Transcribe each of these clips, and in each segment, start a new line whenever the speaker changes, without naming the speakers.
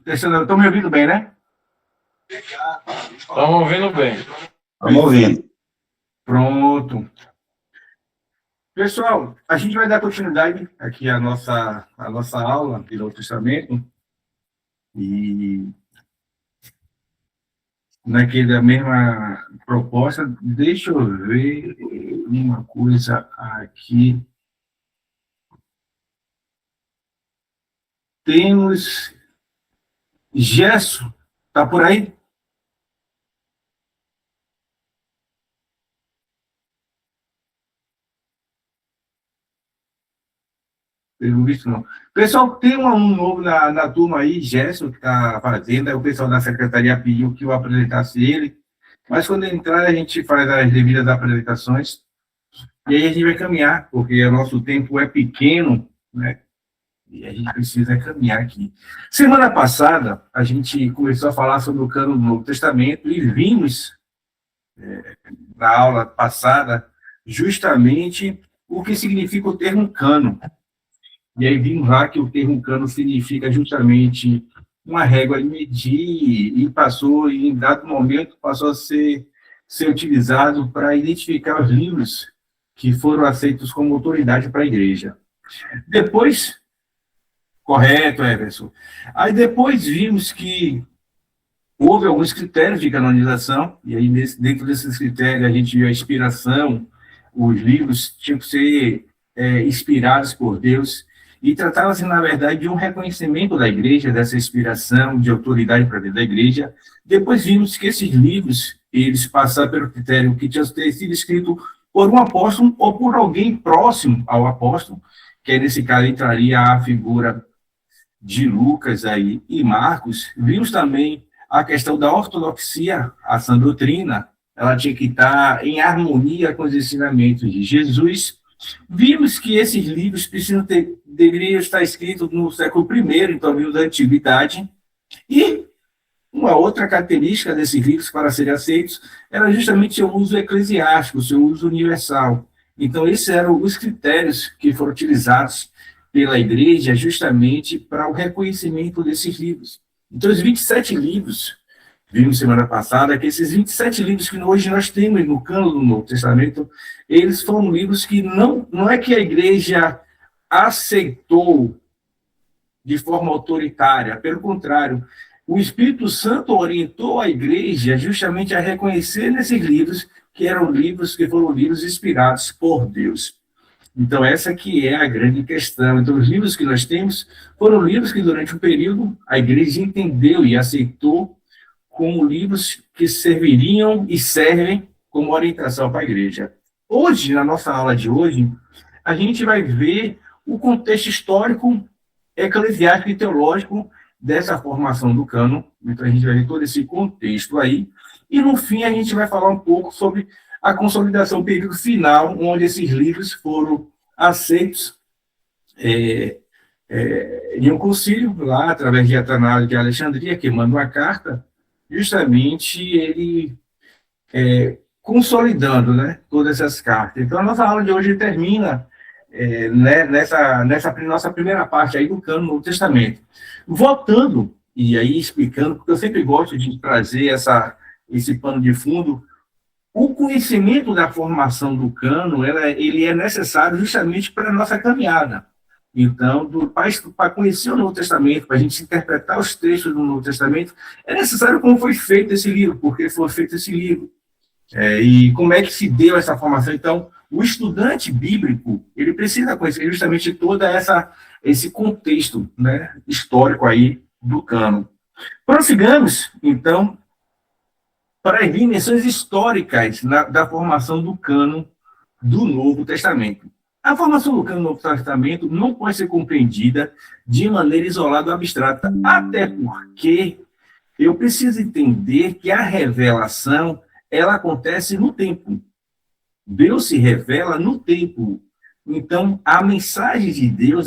Estão me ouvindo bem, né?
Estamos ouvindo bem.
Estamos ouvindo.
Pronto. Pessoal, a gente vai dar continuidade aqui à nossa aula do Novo Testamento. E naquela mesma proposta, deixa eu ver uma coisa aqui. Temos Gesso, tá por aí? Pelo visto, não. Pessoal, tem um aluno novo na turma aí, Gerson, que está fazendo, aí o pessoal da secretaria pediu que eu apresentasse ele, mas quando entrar a gente faz as devidas apresentações, e aí a gente vai caminhar, porque o nosso tempo é pequeno, né? E a gente precisa caminhar aqui. Semana passada, a gente começou a falar sobre o cânon do Novo Testamento e vimos, na aula passada, justamente o que significa o termo cânon. E aí vimos lá que o termo cânon significa justamente uma régua de medir e passou, em dado momento, passou a ser utilizado para identificar os livros que foram aceitos como autoridade para a igreja. Depois, correto, Everson. Aí depois vimos que houve alguns critérios de canonização, e aí dentro desses critérios a gente viu a inspiração, os livros tinham que ser inspirados por Deus, e tratava-se, na verdade, de um reconhecimento da igreja, dessa inspiração de autoridade para dentro da igreja. Depois vimos que esses livros, eles passaram pelo critério que tinha sido escrito por um apóstolo ou por alguém próximo ao apóstolo, que aí, nesse caso entraria a figura de Lucas aí, e Marcos. Vimos também a questão da ortodoxia, a sã doutrina, ela tinha que estar em harmonia com os ensinamentos de Jesus. Vimos que esses livros deveriam estar escritos no século I, então vimos da Antiguidade, e uma outra característica desses livros, para serem aceitos, era justamente o uso eclesiástico, o seu uso universal. Então, esses eram os critérios que foram utilizados pela igreja justamente para o reconhecimento desses livros. Então, os 27 livros, vimos semana passada, que esses 27 livros que hoje nós temos no cânon do Novo Testamento, eles foram livros que não é que a igreja aceitou de forma autoritária, pelo contrário, o Espírito Santo orientou a igreja justamente a reconhecer nesses livros que eram livros que foram livros inspirados por Deus. Então, essa que é a grande questão. Então, os livros que nós temos foram livros que, durante um período, a igreja entendeu e aceitou como livros que serviriam e servem como orientação para a igreja. Hoje, na nossa aula de hoje, a gente vai ver o contexto histórico, eclesiástico e teológico dessa formação do cânon. Então, a gente vai ver todo esse contexto aí. E, no fim, a gente vai falar um pouco sobre a consolidação, o período final, onde esses livros foram aceitos em um concílio, lá, através de Atanásio de Alexandria, que manda uma carta, justamente ele consolidando, né, todas essas cartas. Então, a nossa aula de hoje termina nessa nossa primeira parte aí do cânon do Novo Testamento. Voltando, e aí explicando, porque eu sempre gosto de trazer esse pano de fundo. O conhecimento da formação do cânon, ele é necessário justamente para a nossa caminhada. Então, para conhecer o Novo Testamento, para a gente interpretar os textos do Novo Testamento, é necessário como foi feito esse livro, porque foi feito esse livro. E como é que se deu essa formação. Então, o estudante bíblico, ele precisa conhecer justamente todo esse contexto, né, histórico aí do cânon. Prossigamos, então, para as dimensões históricas da formação do cânon do Novo Testamento. A formação do cânon do Novo Testamento não pode ser compreendida de maneira isolada ou abstrata, até porque eu preciso entender que a revelação ela acontece no tempo. Deus se revela no tempo. Então, a mensagem de Deus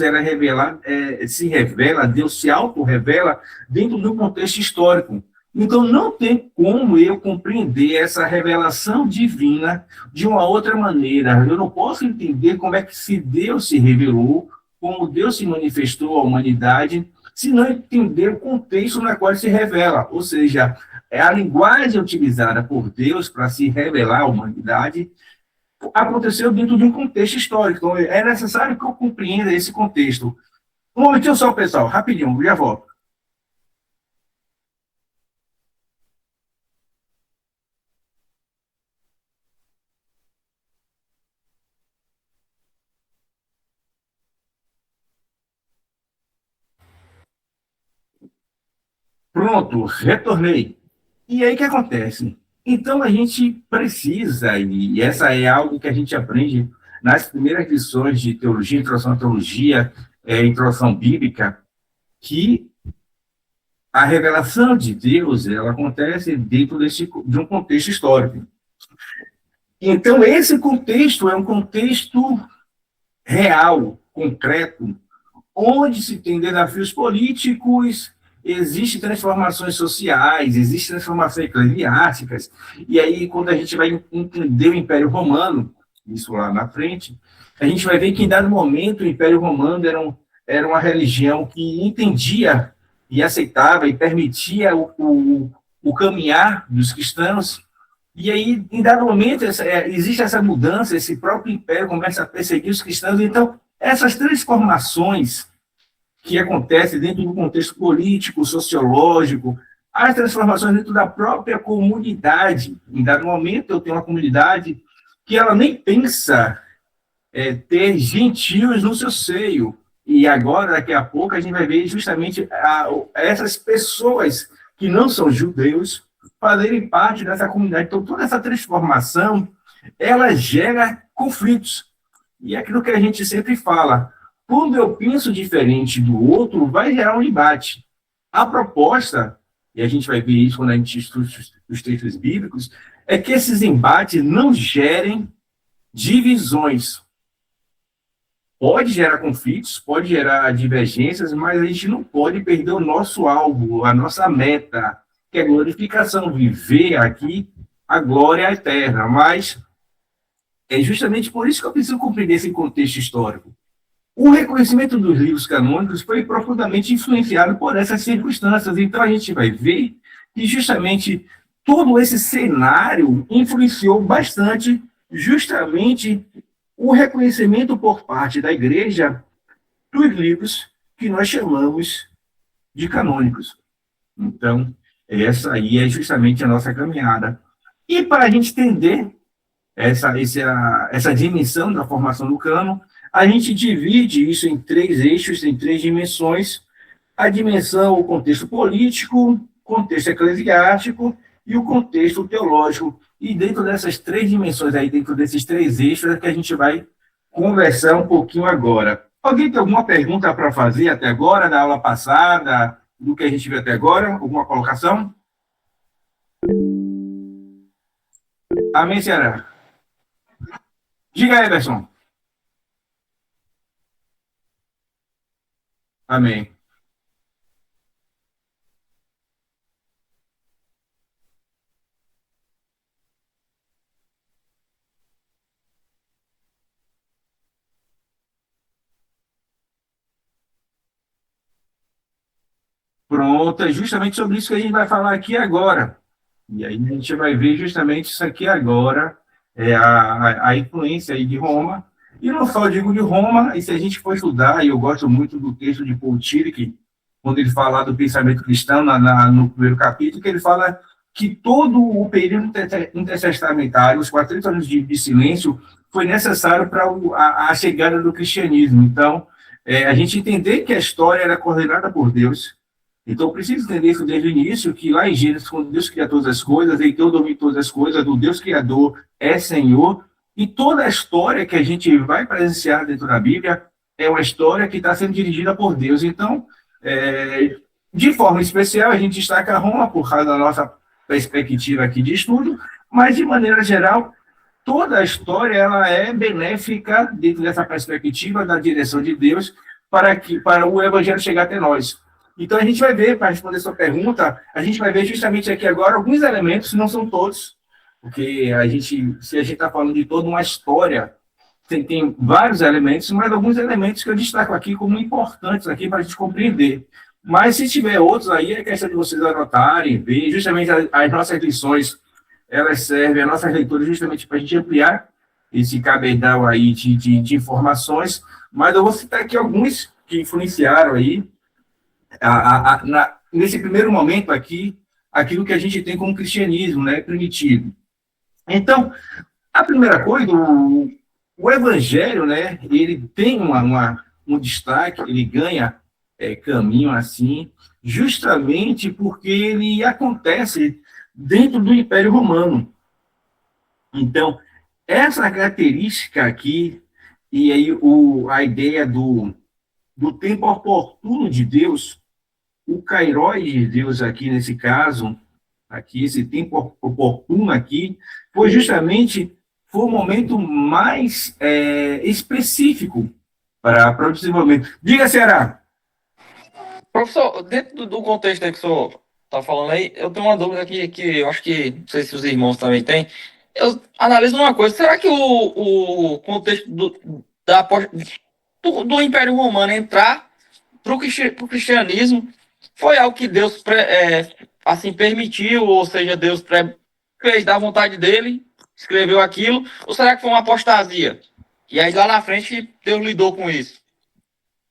se revela, Deus se auto-revela dentro do contexto histórico. Então, não tem como eu compreender essa revelação divina de uma outra maneira. Eu não posso entender como é que Deus se revelou, como Deus se manifestou à humanidade, se não entender o contexto na qual se revela, ou seja, é a linguagem utilizada por Deus para se revelar à humanidade, aconteceu dentro de um contexto histórico. Então, é necessário que eu compreenda esse contexto. Um momentinho só, pessoal, rapidinho, já volto. Pronto, retornei. E aí o que acontece? Então a gente precisa, e essa é algo que a gente aprende nas primeiras lições de teologia, introdução à teologia, introdução bíblica, que a revelação de Deus ela acontece dentro de um contexto histórico. Então esse contexto é um contexto real, concreto, onde se tem desafios políticos, existem transformações sociais, existem transformações eclesiásticas, e aí, quando a gente vai entender o Império Romano, isso lá na frente, a gente vai ver que, em dado momento, o Império Romano era uma religião que entendia e aceitava e permitia o caminhar dos cristãos, e aí, em dado momento, existe essa mudança, esse próprio império começa a perseguir os cristãos, então, essas transformações que acontece dentro do contexto político, sociológico, as transformações dentro da própria comunidade. Em dado momento, eu tenho uma comunidade que ela nem pensa ter gentios no seu seio. E agora, daqui a pouco, a gente vai ver justamente essas pessoas que não são judeus fazerem parte dessa comunidade. Então, toda essa transformação, ela gera conflitos. E é aquilo que a gente sempre fala, quando eu penso diferente do outro, vai gerar um embate. A proposta, e a gente vai ver isso quando a gente estuda os textos bíblicos, é que esses embates não gerem divisões. Pode gerar conflitos, pode gerar divergências, mas a gente não pode perder o nosso alvo, a nossa meta, que é a glorificação, viver aqui a glória eterna. Mas é justamente por isso que eu preciso compreender esse contexto histórico. O reconhecimento dos livros canônicos foi profundamente influenciado por essas circunstâncias. Então, a gente vai ver que justamente todo esse cenário influenciou bastante justamente o reconhecimento por parte da igreja dos livros que nós chamamos de canônicos. Então, essa aí é justamente a nossa caminhada. E para a gente entender essa dimensão da formação do cânon, a gente divide isso em três eixos, em três dimensões: a dimensão, o contexto político, contexto eclesiástico e o contexto teológico. E dentro dessas três dimensões, aí, dentro desses três eixos, é que a gente vai conversar um pouquinho agora. Alguém tem alguma pergunta para fazer até agora, da aula passada, do que a gente viu até agora? Alguma colocação? Amém, Ceará? Diga aí, Everson. Amém. Pronto, é justamente sobre isso que a gente vai falar aqui agora. E aí a gente vai ver justamente isso aqui agora, a influência aí de Roma. E não só digo de Roma, e se a gente for estudar, e eu gosto muito do texto de Paul Tillich, quando ele fala do pensamento cristão no primeiro capítulo, que ele fala que todo o período intertestamentário, os 400 anos de silêncio, foi necessário para a chegada do cristianismo. Então, a gente entender que a história era coordenada por Deus. Então, preciso entender isso desde o início, que lá em Gênesis, quando Deus cria todas as coisas, então domina todas as coisas, o Deus Criador é Senhor, e toda a história que a gente vai presenciar dentro da Bíblia é uma história que está sendo dirigida por Deus. Então, de forma especial, a gente destaca Roma por causa da nossa perspectiva aqui de estudo, mas, de maneira geral, toda a história ela é benéfica dentro dessa perspectiva da direção de Deus para o Evangelho chegar até nós. Então, a gente vai ver, para responder sua pergunta, a gente vai ver justamente aqui agora alguns elementos, não são todos, porque se a gente está falando de toda uma história, tem vários elementos, mas alguns elementos que eu destaco aqui como importantes aqui para a gente compreender. Mas se tiver outros aí, é questão de vocês anotarem, ver, justamente as nossas lições, elas servem, as nossas leituras, justamente para a gente ampliar esse cabedal aí de informações, mas eu vou citar aqui alguns que influenciaram aí, nesse primeiro momento aqui, aquilo que a gente tem como cristianismo, né, primitivo. Então, a primeira coisa, o evangelho, né, ele tem um destaque, ele ganha caminho assim, justamente porque ele acontece dentro do Império Romano. Então, essa característica aqui, e aí a ideia do tempo oportuno de Deus, o kairos de Deus aqui nesse caso, aqui esse tempo oportuno aqui, foi o momento mais específico para o desenvolvimento. Diga, Ceará.
Professor, dentro do contexto aí que o senhor está falando aí, eu tenho uma dúvida aqui que eu acho que, não sei se os irmãos também têm. Eu analiso uma coisa, será que o contexto do Império Romano entrar para o cristianismo foi algo que Deus assim permitiu, ou seja, Deus fez da vontade dele, escreveu aquilo, ou será que foi uma apostasia? E aí lá na frente Deus lidou com isso?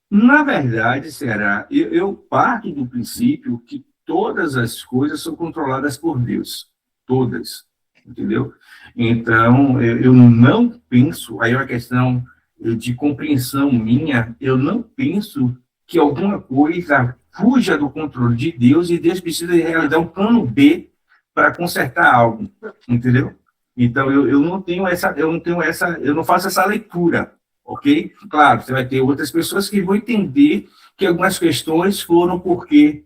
Na verdade, Ceará, eu parto do princípio que todas as coisas são controladas por Deus. Todas. Entendeu? Então, eu não penso, aí é uma questão de compreensão minha, eu não penso que alguma coisa fuja do controle de Deus e Deus precisa realizar um plano B para consertar algo, entendeu? Então, eu não tenho eu não faço essa leitura, ok? Claro, você vai ter outras pessoas que vão entender que algumas questões foram porque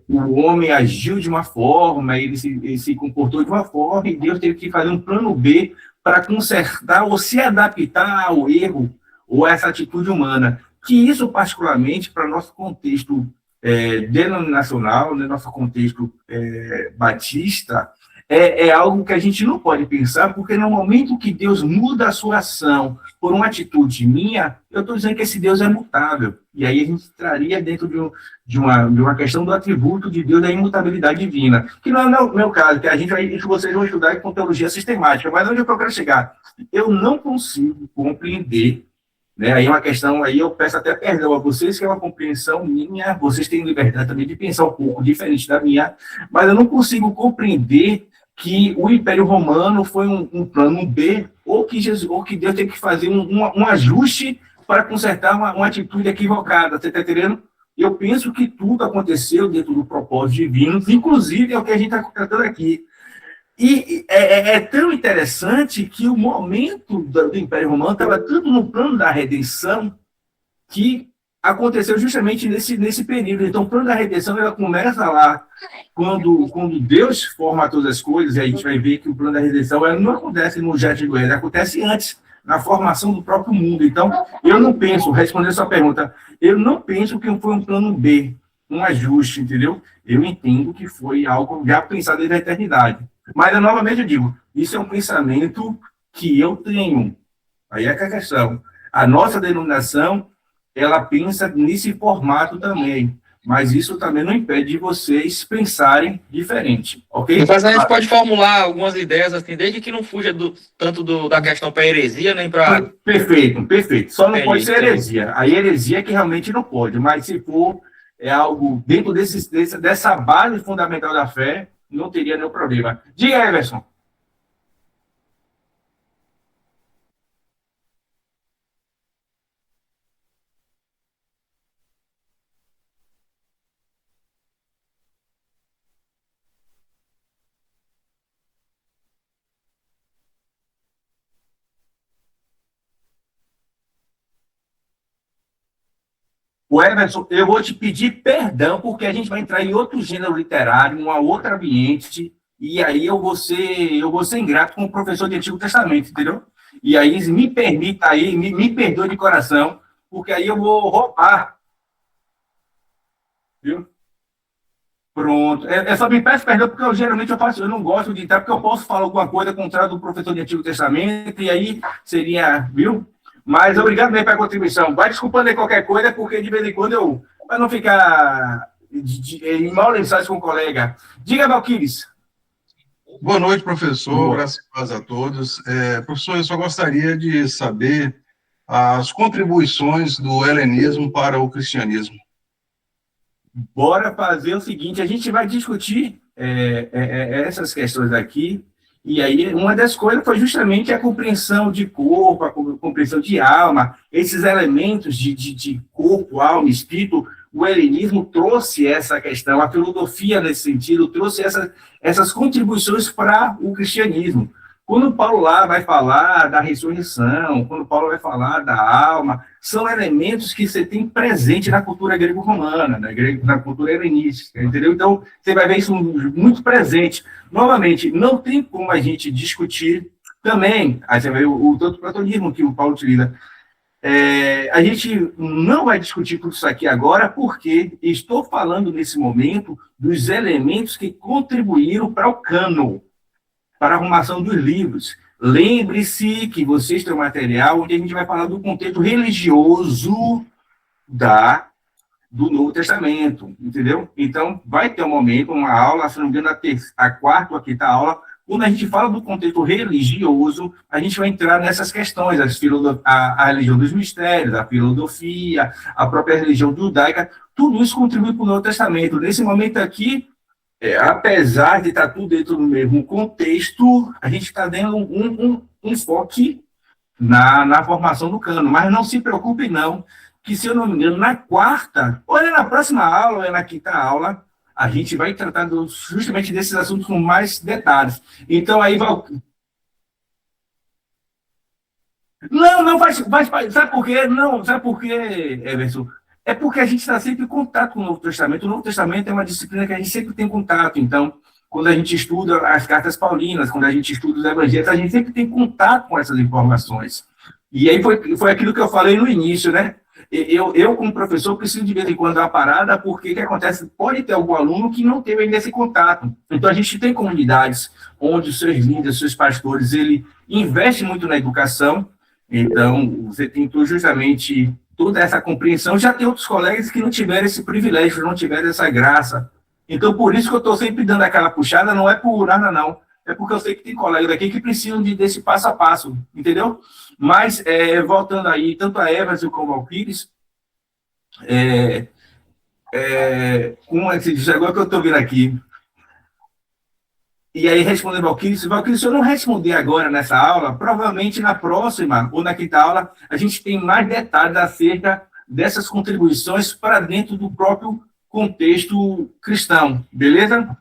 o homem agiu de uma forma, ele se comportou de uma forma, e Deus teve que fazer um plano B para consertar ou se adaptar ao erro ou a essa atitude humana. Que isso, particularmente, para nosso contexto denominacional, né, nosso contexto batista, é algo que a gente não pode pensar, porque no momento que Deus muda a sua ação por uma atitude minha, eu estou dizendo que esse Deus é mutável. E aí a gente traria dentro de uma questão do atributo de Deus, da imutabilidade divina. Que não é o meu caso, que vocês vão estudar com teologia sistemática, mas onde eu quero chegar? Eu não consigo compreender, né? Aí é uma questão, aí eu peço até perdão a vocês, que é uma compreensão minha, vocês têm liberdade também de pensar um pouco diferente da minha, mas eu não consigo compreender que o Império Romano foi um plano B, ou que Deus tem que fazer um ajuste para consertar uma atitude equivocada, você está entendendo? Eu penso que tudo aconteceu dentro do propósito divino, inclusive é o que a gente está tratando aqui. E é tão interessante que o momento do Império Romano estava tanto no plano da redenção que aconteceu justamente nesse período. Então, o plano da redenção ela começa lá quando Deus forma todas as coisas, e a gente vai ver que o plano da redenção ela não acontece no jardim do Éden, acontece antes, na formação do próprio mundo. Então, eu não penso, respondendo a sua pergunta, eu não penso que foi um plano B, um ajuste, entendeu? Eu entendo que foi algo já pensado desde a eternidade. Mas, novamente, eu digo, isso é um pensamento que eu tenho. Aí é que é a questão. A nossa denominação, ela pensa nesse formato também. Mas isso também não impede de vocês pensarem diferente, ok?
Mas a gente pode formular algumas ideias, assim, desde que não fuja tanto da questão para heresia, nem para...
Perfeito, perfeito. Só não pode ser heresia. A heresia é que realmente não pode, mas se for algo dentro dessa base fundamental da fé, não teria nenhum problema. Diga, Everson. O Everson, eu vou te pedir perdão, porque a gente vai entrar em outro gênero literário, em uma outra ambiente, e aí eu vou ser ingrato com o professor de Antigo Testamento, entendeu? E aí me permita aí, me perdoe de coração, porque aí eu vou roubar. Viu? Pronto. Só me peço perdão, porque eu não gosto de entrar, porque eu posso falar alguma coisa contrária do professor de Antigo Testamento, e aí seria, viu? Mas obrigado mesmo pela contribuição. Vai desculpando aí qualquer coisa, porque de vez em quando para não ficar em mal lençóis com o colega. Diga, Valquíris.
Boa noite, professor.
Boa.
Graças a Deus a todos. Professor, eu só gostaria de saber as contribuições do helenismo para o cristianismo.
Bora fazer o seguinte, a gente vai discutir essas questões aqui, e aí uma das coisas foi justamente a compreensão de corpo, a compreensão de alma, esses elementos de corpo, alma, espírito. O helenismo trouxe essa questão, a filosofia nesse sentido, trouxe essas contribuições para o cristianismo. Quando Paulo lá vai falar da ressurreição, quando Paulo vai falar da alma, são elementos que você tem presente na cultura grego-romana, na cultura helenística, entendeu? Então, você vai ver isso muito presente. Novamente, não tem como a gente discutir também, aí você vê o tanto platonismo que o Paulo utiliza. A gente não vai discutir tudo isso aqui agora, porque estou falando nesse momento dos elementos que contribuíram para o cânon, para a arrumação dos livros. Lembre-se que vocês têm um material onde a gente vai falar do contexto religioso do Novo Testamento, entendeu? Então, vai ter um momento, uma aula, se não me engano, a quarta ou a quinta aula, quando a gente fala do contexto religioso, a gente vai entrar nessas questões, a religião dos mistérios, a filosofia, a própria religião judaica, tudo isso contribui para o Novo Testamento. Nesse momento aqui, apesar de estar tudo dentro do mesmo contexto, a gente está dando um enfoque na formação do cano. Mas não se preocupe, não, que, se eu não me engano, na quarta, ou na próxima aula, ou na quinta aula, a gente vai tratar justamente desses assuntos com mais detalhes. Então, aí vai... Não faz... Sabe por quê? Não, sabe por quê, Everson? É porque a gente está sempre em contato com o Novo Testamento. O Novo Testamento é uma disciplina que a gente sempre tem contato. Então, quando a gente estuda as cartas paulinas, quando a gente estuda os evangelhos, a gente sempre tem contato com essas informações. E aí foi aquilo que eu falei no início, né? Eu, como professor, preciso de vez em quando dar uma parada, porque o que acontece? Pode ter algum aluno que não teve ainda esse contato. Então, a gente tem comunidades onde os seus líderes, os seus pastores, ele investe muito na educação. Então, você tem justamente toda essa compreensão. Já tem outros colegas que não tiveram esse privilégio, não tiveram essa graça. Então, por isso que eu estou sempre dando aquela puxada, não é por nada, não. É porque eu sei que tem colegas daqui que precisam desse passo a passo, entendeu? Mas, voltando aí, tanto a Everson como ao Pires, como se diz, agora que eu estou vendo aqui, e aí respondendo ao Valquíris, se eu não responder agora nessa aula, provavelmente na próxima ou na quinta aula, a gente tem mais detalhes acerca dessas contribuições para dentro do próprio contexto cristão, beleza?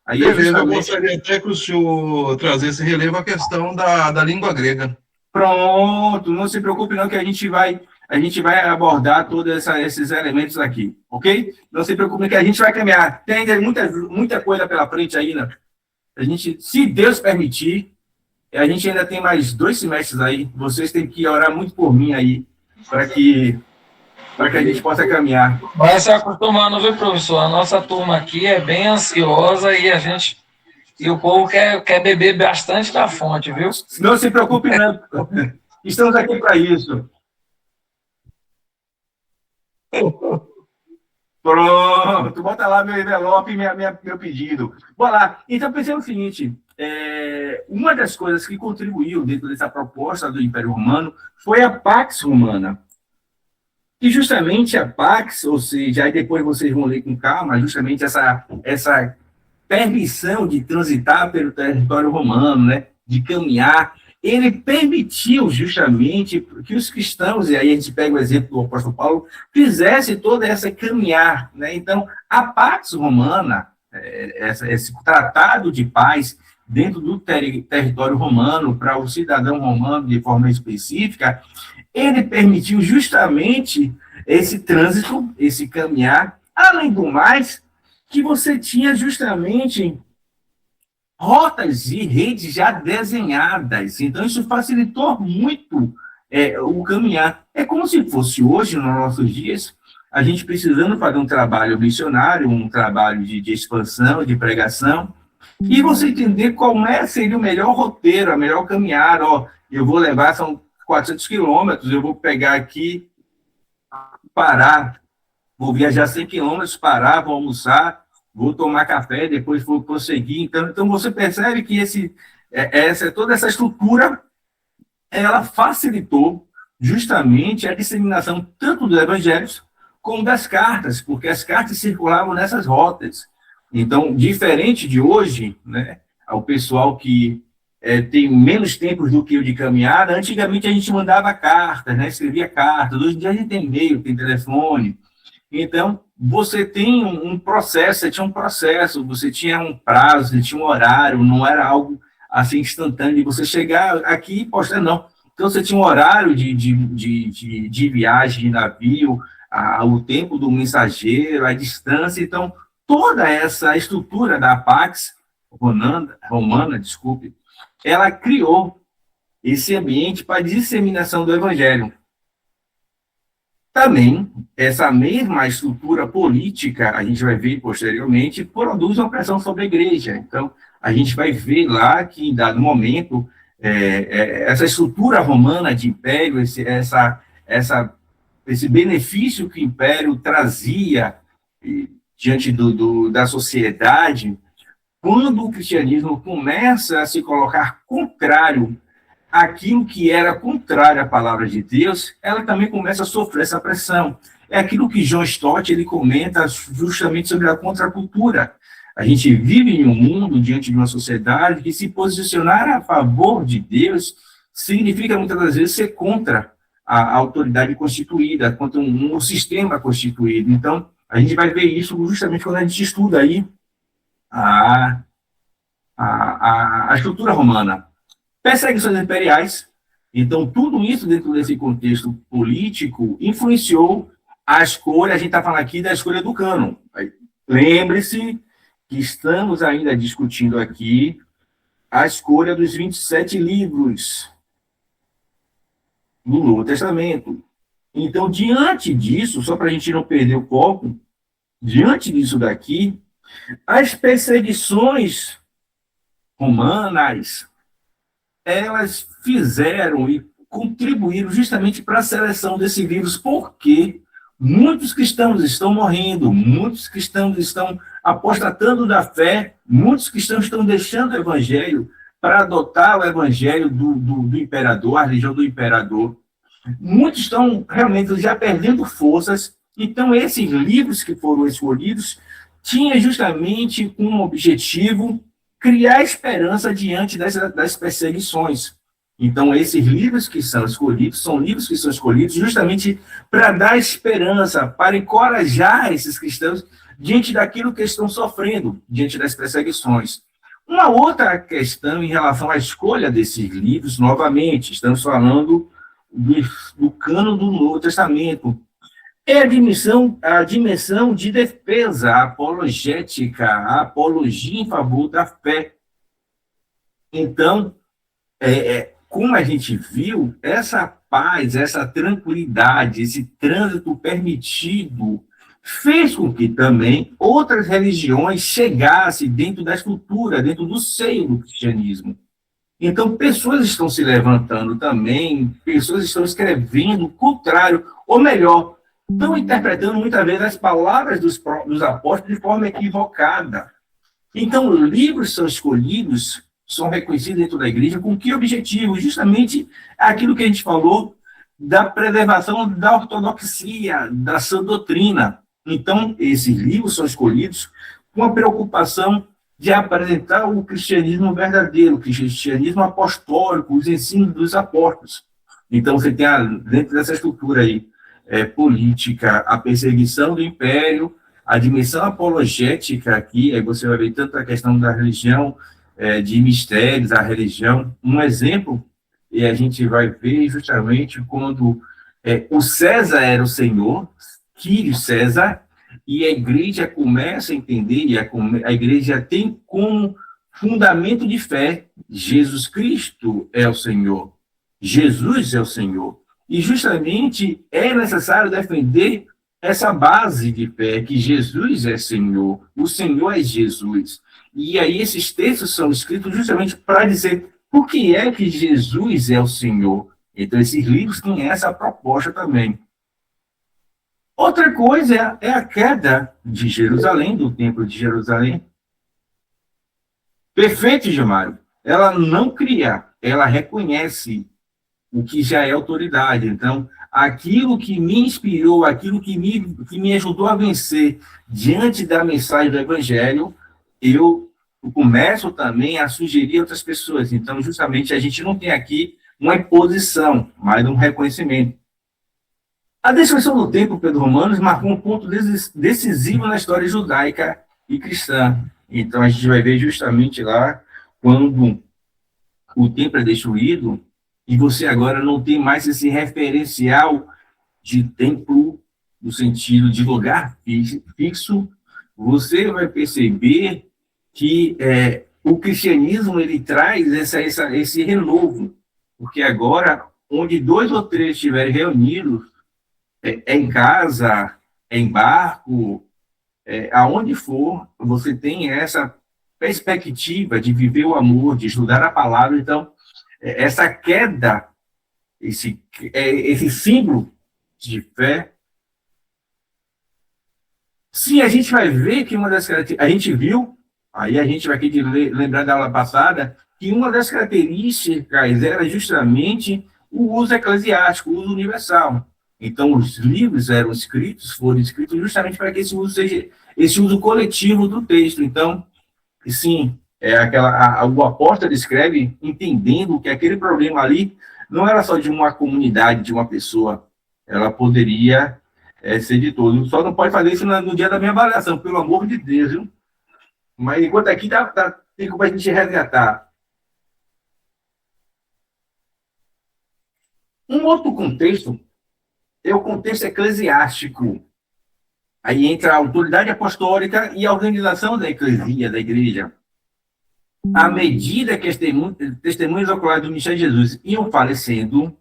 Aí, beleza, eu gostaria até que o senhor trazesse relevo a questão da língua grega.
Pronto, não se preocupe não que a gente vai abordar todos esses elementos aqui, ok? Não se preocupe que a gente vai caminhar. Tem ainda muita coisa pela frente ainda. A gente, se Deus permitir, a gente ainda tem mais 2 semestres aí. Vocês têm que orar muito por mim aí, para que a gente possa caminhar.
Vai se acostumando, viu, professor? A nossa turma aqui é bem ansiosa e o povo quer beber bastante da fonte, viu?
Não se preocupe, não. Estamos aqui para isso. Pronto, bota lá meu envelope e meu pedido. Bora lá. Então, pensei o seguinte, uma das coisas que contribuiu dentro dessa proposta do Império Romano foi a Pax Romana. E justamente a Pax, ou seja, aí depois vocês vão ler com calma, justamente essa permissão de transitar pelo território romano, né, de caminhar, ele permitiu justamente que os cristãos, e aí a gente pega o exemplo do apóstolo Paulo, fizesse toda essa caminhar, né? Então, a Pax Romana, esse tratado de paz dentro do território romano, para o cidadão romano de forma específica, ele permitiu justamente esse trânsito, esse caminhar, além do mais, que você tinha justamente rotas e redes já desenhadas. Então, isso facilitou muito o caminhar. É como se fosse hoje, nos nossos dias, a gente precisando fazer um trabalho missionário, um trabalho de expansão, de pregação, e você entender seria o melhor roteiro, a melhor caminhada. Eu vou levar, são 400 quilômetros, eu vou pegar aqui, parar, vou viajar 100 quilômetros, parar, vou almoçar, vou tomar café, depois vou prosseguir. Então você percebe que toda essa estrutura, ela facilitou justamente a disseminação tanto dos evangelhos como das cartas, porque as cartas circulavam nessas rotas. Então, diferente de hoje, né, ao pessoal que tem menos tempo do que o de caminhada, antigamente a gente mandava cartas, né, escrevia cartas, hoje em dia a gente tem e-mail, tem telefone. Então, você tem um processo, você tinha um processo, você tinha um prazo, você tinha um horário, não era algo assim instantâneo de você chegar aqui e postar, não. Então, você tinha um horário de viagem de navio, o tempo do mensageiro, a distância. Então, toda essa estrutura da Pax Romana, desculpe, ela criou esse ambiente para a disseminação do evangelho. Também, essa mesma estrutura política, a gente vai ver posteriormente, produz uma pressão sobre a igreja. Então, a gente vai ver lá que, em dado momento, essa estrutura romana de império, esse benefício que o império trazia diante da sociedade, quando o cristianismo começa a se colocar contrário àquilo que era contrário à palavra de Deus, ela também começa a sofrer essa pressão. É aquilo que John Stott ele comenta justamente sobre a contracultura. A gente vive em um mundo, diante de uma sociedade, que se posicionar a favor de Deus significa, muitas das vezes, ser contra a autoridade constituída, contra um sistema constituído. Então, a gente vai ver isso justamente quando a gente estuda aí a estrutura romana. Perseguições imperiais. Então, tudo isso dentro desse contexto político influenciou a escolha, a gente está falando aqui da escolha do cânon. Lembre-se que estamos ainda discutindo aqui a escolha dos 27 livros do Novo Testamento. Então, diante disso, só para a gente não perder o foco, diante disso daqui, as perseguições romanas, elas fizeram e contribuíram justamente para a seleção desses livros, porque muitos cristãos estão morrendo, muitos cristãos estão apostatando da fé, muitos cristãos estão deixando o evangelho para adotar o evangelho do imperador, a religião do imperador. Muitos estão realmente já perdendo forças. Então, esses livros que foram escolhidos tinham justamente como objetivo criar esperança diante das perseguições. Então, esses livros que são escolhidos, são livros que são escolhidos justamente para dar esperança, para encorajar esses cristãos diante daquilo que estão sofrendo, diante das perseguições. Uma outra questão em relação à escolha desses livros, novamente, estamos falando do cânon do Novo Testamento, é a dimensão de defesa, a apologética, a apologia em favor da fé. Então, como a gente viu, essa paz, essa tranquilidade, esse trânsito permitido, fez com que também outras religiões chegassem dentro da estrutura, dentro do seio do cristianismo. Então, pessoas estão se levantando também, pessoas estão escrevendo o contrário, ou melhor, estão interpretando muitas vezes as palavras dos apóstolos de forma equivocada. Então, livros são escolhidos, são reconhecidos dentro da igreja, com que objetivo? Justamente aquilo que a gente falou da preservação da ortodoxia, da sã doutrina. Então, esses livros são escolhidos com a preocupação de apresentar o cristianismo verdadeiro, o cristianismo apostólico, os ensinos dos apóstolos. Então, você tem dentro dessa estrutura aí, política, a perseguição do império, a dimensão apologética aqui, aí você vai ver tanto a questão da religião, de mistérios, a religião. Um exemplo, e a gente vai ver justamente quando o César era o Senhor, Quírio César, e a igreja começa a entender, e a igreja tem como fundamento de fé, Jesus Cristo é o Senhor, Jesus é o Senhor. E justamente é necessário defender essa base de fé, que Jesus é Senhor, o Senhor é Jesus. E aí esses textos são escritos justamente para dizer por que é que Jesus é o Senhor. Então esses livros têm essa proposta também. Outra coisa é a queda de Jerusalém, do Templo de Jerusalém. Perfeito, Gilmário. Ela não cria, ela reconhece o que já é autoridade. Então, aquilo que me inspirou, aquilo que me ajudou a vencer diante da mensagem do Evangelho, eu começo também a sugerir a outras pessoas. Então, justamente, a gente não tem aqui uma imposição, mas um reconhecimento. A destruição do templo pelos romanos marcou um ponto decisivo na história judaica e cristã. Então, a gente vai ver justamente lá, quando o templo é destruído, e você agora não tem mais esse referencial de templo, no sentido de lugar fixo, você vai perceber que o cristianismo ele traz esse renovo, porque agora, onde 2 ou 3 estiverem reunidos, é em casa, é em barco, aonde for, você tem essa perspectiva de viver o amor, de estudar a palavra. Então, essa queda, esse símbolo de fé, sim, a gente vai ver que uma das características, a gente viu, aí a gente vai aqui lembrar da aula passada, que uma das características era justamente o uso eclesiástico, o uso universal. Então, os livros foram escritos justamente para que esse uso seja esse uso coletivo do texto. Então, sim, o apóstolo escreve entendendo que aquele problema ali não era só de uma comunidade, de uma pessoa, ela poderia ser de todos. Só não pode fazer isso no dia da minha avaliação, pelo amor de Deus, viu? Mas enquanto aqui tem como a gente resgatar. Um outro contexto é o contexto eclesiástico. Aí entra a autoridade apostólica e a organização da eclesia, da igreja. À medida que as testemunhas oculares do ministério de Jesus iam falecendo,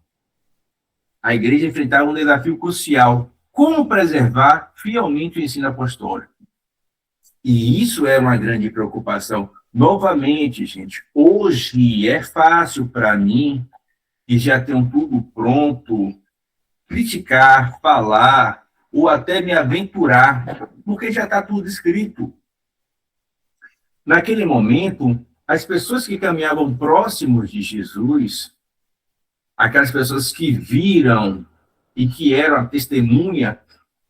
a igreja enfrentava um desafio crucial: como preservar fielmente o ensino apostólico. E isso é uma grande preocupação. Novamente, gente, hoje é fácil para mim, que já tenho tudo pronto, criticar, falar, ou até me aventurar, porque já está tudo escrito. Naquele momento, as pessoas que caminhavam próximos de Jesus, aquelas pessoas que viram e que eram a testemunha,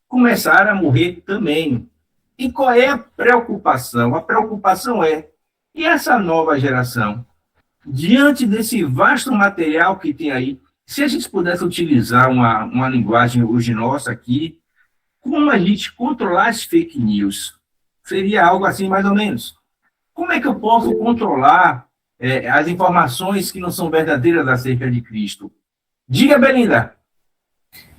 começaram a morrer também. E qual é a preocupação? A preocupação e essa nova geração? Diante desse vasto material que tem aí, se a gente pudesse utilizar uma linguagem hoje nossa aqui, como a gente controlar as fake news? Seria algo assim, mais ou menos. Como é que eu posso controlar as informações que não são verdadeiras acerca de Cristo? Diga, Belinda.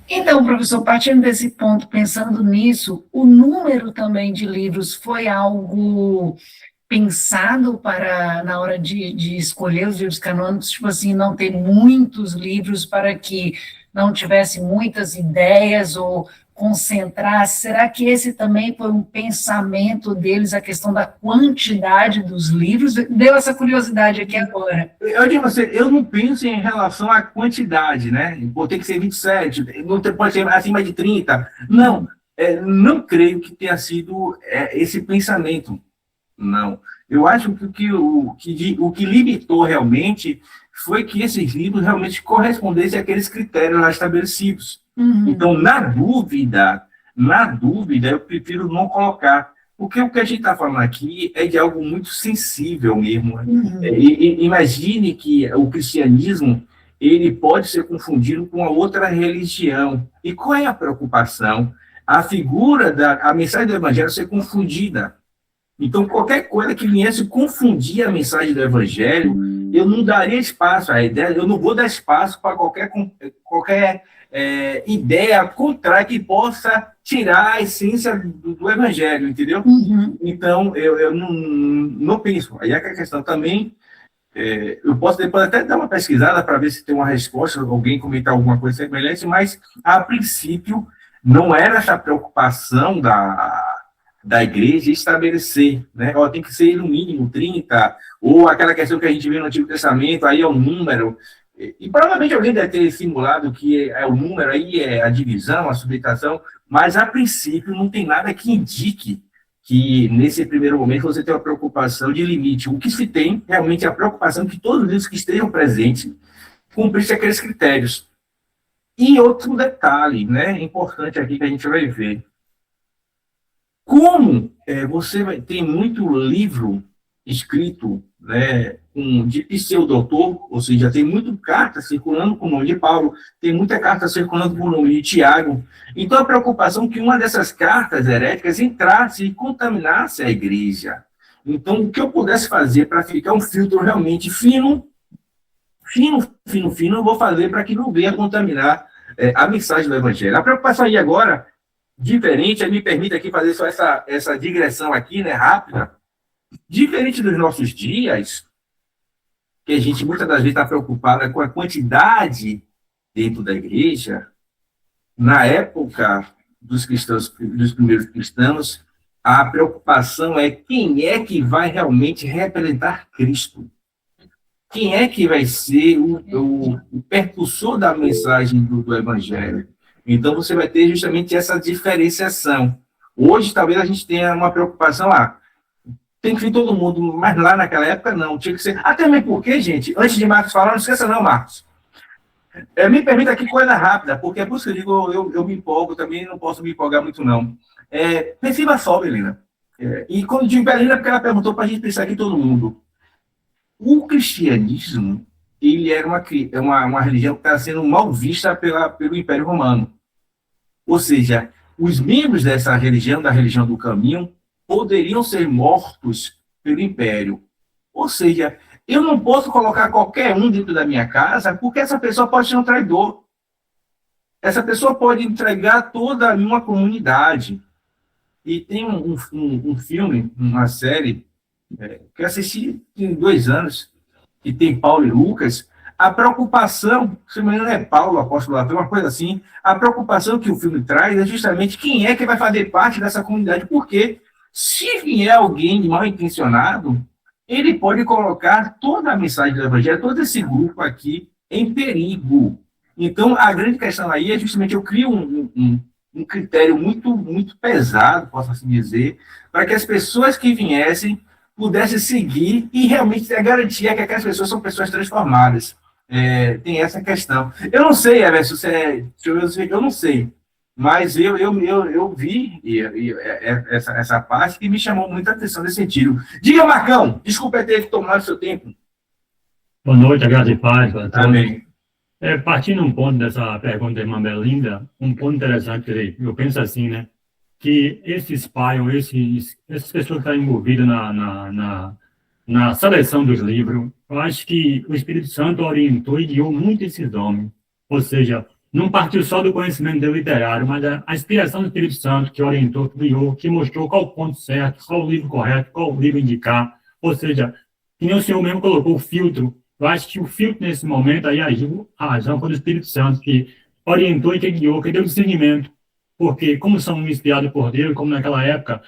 Então, professor, partindo desse ponto, pensando nisso, o número também de livros foi algo pensado para, na hora de escolher os livros canônicos, tipo assim, não ter muitos livros para que não tivesse muitas ideias ou concentrar? Será que esse também foi um pensamento deles, a questão da quantidade dos livros? Deu essa curiosidade aqui agora.
Eu digo você, eu não penso em relação à quantidade, né? Pô, tem que ser 27, não pode ser acima de 30. Não, não creio que tenha sido esse pensamento. Não. Eu acho que o que limitou realmente foi que esses livros realmente correspondessem àqueles critérios lá estabelecidos. Uhum. Então, na dúvida, eu prefiro não colocar, porque o que a gente está falando aqui é de algo muito sensível mesmo. Uhum. Imagine que o cristianismo ele pode ser confundido com a outra religião. E qual é a preocupação? A mensagem do evangelho ser confundida. Então, qualquer coisa que viesse confundir a mensagem do evangelho, eu não daria espaço à ideia, eu não vou dar espaço para qualquer ideia contrária que possa tirar a essência do evangelho, entendeu? Uhum. Então, eu não penso. Aí é que a questão também, eu posso depois até dar uma pesquisada para ver se tem uma resposta, alguém comentar alguma coisa semelhante, mas, a princípio, não era essa preocupação da igreja estabelecer, né? Tem que ser no mínimo 30, ou aquela questão que a gente vê no Antigo Testamento, aí é o número, e provavelmente alguém deve ter simulado que é o número, aí é a divisão, a subtração, Mas, a princípio, não tem nada que indique que, nesse primeiro momento, você tem uma preocupação de limite. O que se tem, realmente, é a preocupação que todos os livros que estejam presentes cumprissem aqueles critérios. E outro detalhe, né, importante aqui que a gente vai ver. Como você vai ter muito livro escrito, né, de pseudo-autor, ou seja, tem muita carta circulando com o nome de Paulo, tem muita carta circulando com o nome de Tiago. Então, a preocupação é que uma dessas cartas heréticas entrasse e contaminasse a igreja. Então, o que eu pudesse fazer para ficar um filtro realmente fino, eu vou fazer para que não venha contaminar a mensagem do Evangelho. A preocupação aí agora, diferente, me permite aqui fazer só essa digressão aqui, né, rápida. Diferente dos nossos dias, que a gente muitas das vezes está preocupada com a quantidade dentro da igreja, na época dos cristãos, dos primeiros cristãos, a preocupação é quem é que vai realmente representar Cristo. Quem é que vai ser o percussor da mensagem do Evangelho? Então, você vai ter justamente essa diferenciação. Hoje, talvez a gente tenha uma preocupação, tem que vir todo mundo, mas lá naquela época não, tinha que ser. Até mesmo porque, gente, antes de Marcos falar, não esqueça não, Marcos. Me permita aqui coisa rápida, porque é por isso que eu digo, eu me empolgo, também não posso me empolgar muito, não. Perceba só, Belina. E quando digo Belina, é porque ela perguntou para a gente pensar aqui todo mundo. O cristianismo, ele era uma religião que está sendo mal vista pelo Império Romano. Ou seja, os membros dessa religião, da religião do caminho, poderiam ser mortos pelo Império. Ou seja, eu não posso colocar qualquer um dentro da minha casa, porque essa pessoa pode ser um traidor. Essa pessoa pode entregar toda a minha comunidade. E tem um filme, uma série, que eu assisti em 2 anos, que tem Paulo e Lucas. A preocupação, se não me engano é Paulo, apóstolo Latão, uma coisa assim, a preocupação que o filme traz é justamente quem é que vai fazer parte dessa comunidade, porque se vier alguém mal intencionado, ele pode colocar toda a mensagem do Evangelho, todo esse grupo aqui, em perigo. Então, a grande questão aí é justamente eu crio um critério muito, muito pesado, posso assim dizer, para que as pessoas que viessem pudessem seguir e realmente ter a garantia que aquelas pessoas são pessoas transformadas. Tem essa questão. Eu não sei, Everson, eu não sei, mas eu vi essa parte que me chamou muita atenção nesse sentido. Diga, Marcão, desculpa ter tomado o seu tempo.
Boa noite, a graça e paz.
Amém.
Partindo um ponto dessa pergunta da irmã Belinda, um ponto interessante, eu penso assim, né, que esses pais, essas pessoas que estão envolvidas na seleção dos livros, eu acho que o Espírito Santo orientou e guiou muito esses homens. Ou seja, não partiu só do conhecimento literário, mas a inspiração do Espírito Santo que orientou, que guiou, que mostrou qual o ponto certo, qual o livro correto, qual o livro indicar. Ou seja, que nem o senhor mesmo colocou o filtro. Eu acho que o filtro, nesse momento, aí agiu a razão foi do Espírito Santo, que orientou e que guiou, que deu discernimento. Porque, como são inspirados por Deus, como naquela época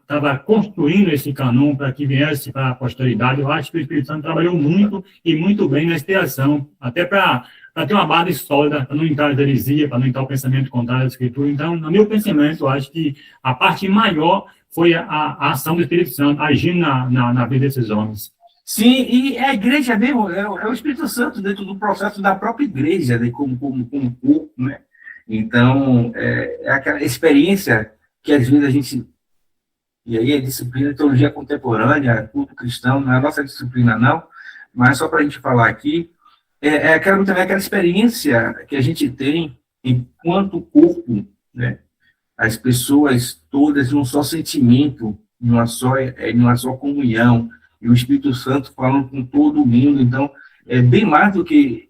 estava construindo esse canon para que viesse para a posteridade, eu acho que o Espírito Santo trabalhou muito e muito bem na inspiração, até para ter uma base sólida, para não entrar em heresia, para não entrar o pensamento contrário à Escritura. Então, no meu pensamento, eu acho que a parte maior foi a ação do Espírito Santo agindo na vida desses homens.
Sim, e a igreja mesmo, é o Espírito Santo dentro do processo da própria igreja, né, como corpo, né? Então, é aquela experiência que às vezes a gente... E aí a disciplina de teologia contemporânea, culto cristão, não é a nossa disciplina não, mas só para a gente falar aqui, também aquela experiência que a gente tem enquanto corpo, né? As pessoas todas em um só sentimento, em uma só comunhão, e o Espírito Santo falando com todo mundo. Então, é bem mais do que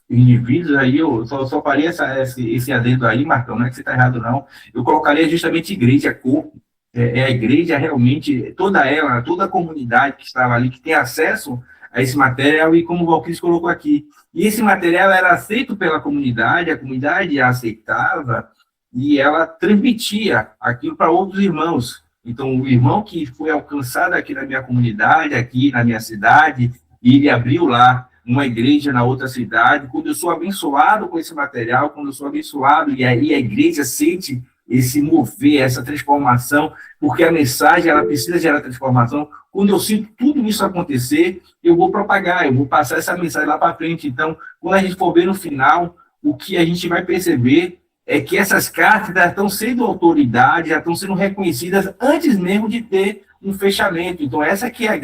indivíduos. Aí eu só faria esse adendo aí, Marcão, não é que você está errado, não. Eu colocaria justamente igreja, corpo. A igreja realmente, toda a comunidade que estava ali, que tem acesso a esse material, e como o Valquíris colocou aqui, e esse material era aceito pela comunidade, a comunidade aceitava, e ela transmitia aquilo para outros irmãos. Então, o irmão que foi alcançado aqui na minha comunidade, aqui na minha cidade, e ele abriu lá uma igreja na outra cidade, quando eu sou abençoado com esse material, quando eu sou abençoado, e aí a igreja sente esse mover, essa transformação, porque a mensagem, ela precisa gerar transformação. Quando eu sinto tudo isso acontecer, eu vou propagar, eu vou passar essa mensagem lá para frente. Então, quando a gente for ver no final, o que a gente vai perceber é que essas cartas já estão sendo autoridade, já estão sendo reconhecidas antes mesmo de ter um fechamento. Então, essa que é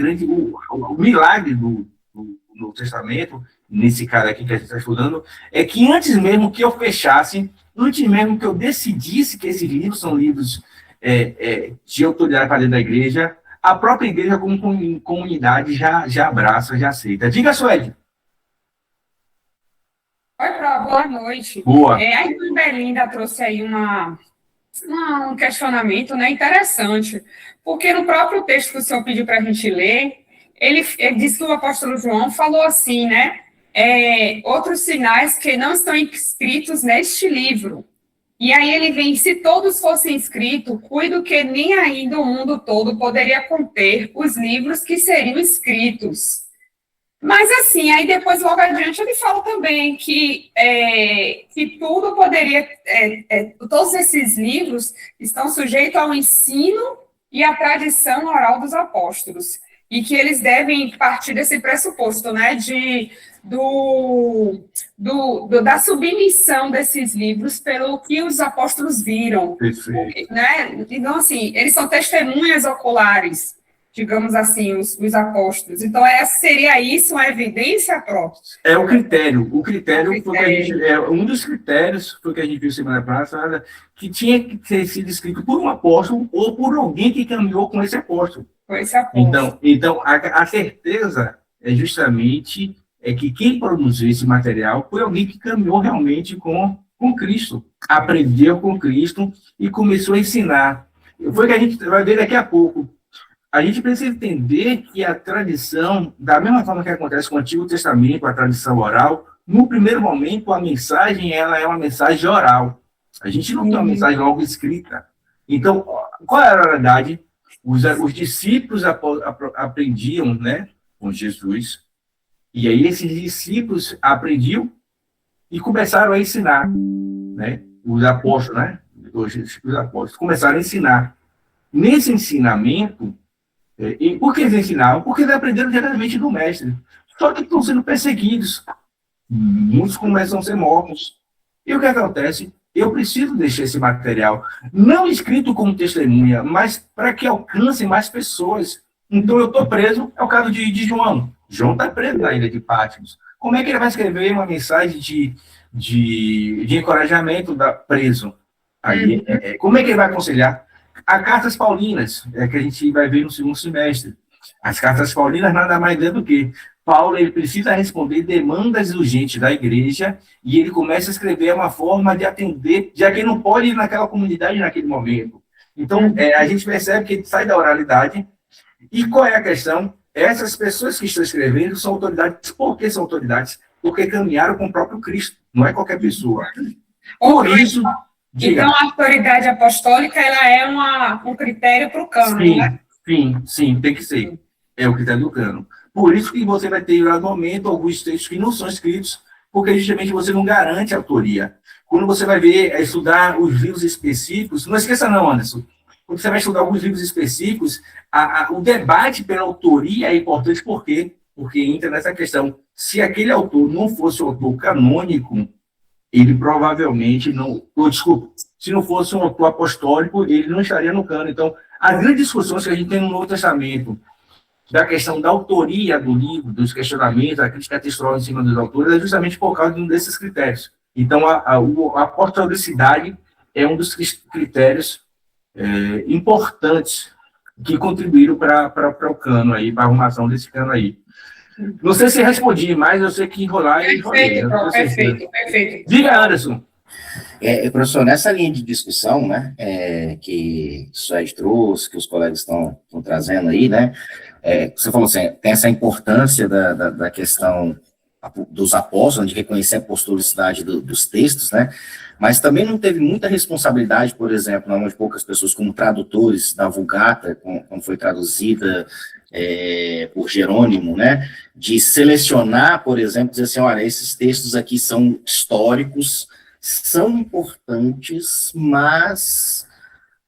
o milagre do Novo Testamento, nesse cara aqui que a gente está estudando, é que antes mesmo que eu fechasse, antes mesmo que eu decidisse que esses livros são livros de autoridade para dentro da igreja, a própria igreja como comunidade já abraça, já aceita. Diga, Sueli.
Oi, Pró, boa noite.
Boa.
A irmã Belinda trouxe aí um questionamento, né, interessante, porque no próprio texto que o senhor pediu para a gente ler, ele disse que o apóstolo João falou assim, né, outros sinais que não estão escritos neste livro. E aí ele vem, se todos fossem escritos, cuido que nem ainda o mundo todo poderia conter os livros que seriam escritos. Mas assim, aí depois, logo adiante, ele fala também que tudo poderia, todos esses livros estão sujeitos ao ensino e à tradição oral dos apóstolos, e que eles devem partir desse pressuposto, né, da submissão desses livros pelo que os apóstolos viram.
Perfeito.
Né? Então, assim, eles são testemunhas oculares, digamos assim, os apóstolos. Então, seria isso uma evidência própria?
É o critério. O critério foi que a gente, um dos critérios foi que a gente viu semana passada, que tinha que ter sido escrito por um apóstolo ou por alguém que caminhou com esse apóstolo.
Com esse apóstolo.
Então a certeza é justamente que quem produziu esse material foi alguém que caminhou realmente com Cristo, aprendeu com Cristo e começou a ensinar. Foi o que a gente vai ver daqui a pouco. A gente precisa entender que a tradição, da mesma forma que acontece com o Antigo Testamento, a tradição oral, no primeiro momento, a mensagem ela é uma mensagem oral. A gente não tem uma mensagem logo escrita. Então, qual era a verdade? Os discípulos aprendiam, né, com Jesus, e aí esses discípulos aprendiam e começaram a ensinar, né, os apóstolos, né, os apóstolos começaram a ensinar. Nesse ensinamento, e por que eles ensinavam? Porque eles aprenderam diretamente do mestre. Só que estão sendo perseguidos. Muitos começam a ser mortos. E o que acontece? Eu preciso deixar esse material, não escrito como testemunha, mas para que alcance mais pessoas. Então, eu estou preso, é o caso de João. João está preso na ilha de Patmos. Como é que ele vai escrever uma mensagem de encorajamento preso? Aí, como é que ele vai aconselhar? As cartas paulinas, que a gente vai ver no segundo semestre. As cartas paulinas nada mais é do que Paulo ele precisa responder demandas urgentes da igreja e ele começa a escrever uma forma de atender, já que ele não pode ir naquela comunidade naquele momento. Então, a gente percebe que ele sai da oralidade. E qual é a questão? Essas pessoas que estão escrevendo são autoridades. Por que são autoridades? Porque caminharam com o próprio Cristo. Não é qualquer pessoa. Por isso... Diga.
Então, a autoridade apostólica ela é um critério para o cânon, né?
Sim, tem que ser. É o critério do cânon. Por isso que você vai ter, lá no momento, alguns textos que não são escritos, porque justamente você não garante a autoria. Quando você vai ver, estudar os livros específicos, não esqueça não, Anderson, quando você vai estudar alguns livros específicos, o debate pela autoria é importante, por quê? Porque entra nessa questão, se aquele autor não fosse um autor canônico, ele provavelmente não... Desculpa, se não fosse um autor apostólico, ele não estaria no cânon. Então, as grandes discussões que a gente tem no Novo Testamento, da questão da autoria do livro, dos questionamentos, a crítica textual em cima dos autores, é justamente por causa de um desses critérios. Então, a apostolicidade é um dos critérios importantes que contribuíram para o cano aí, para a arrumação desse cano aí. Não sei se respondi, mas eu sei que enrolar é enrolar.
Perfeito.
Diga, Anderson.
Professor, nessa linha de discussão, né, que o Suede trouxe, que os colegas estão trazendo aí, né, você falou assim, tem essa importância da questão dos apóstolos, de reconhecer a apostolicidade dos textos, né, mas também não teve muita responsabilidade, por exemplo, na mão de poucas pessoas como tradutores da Vulgata, como foi traduzida por Jerônimo, né, de selecionar, por exemplo, dizer assim, olha, esses textos aqui são históricos, são importantes, mas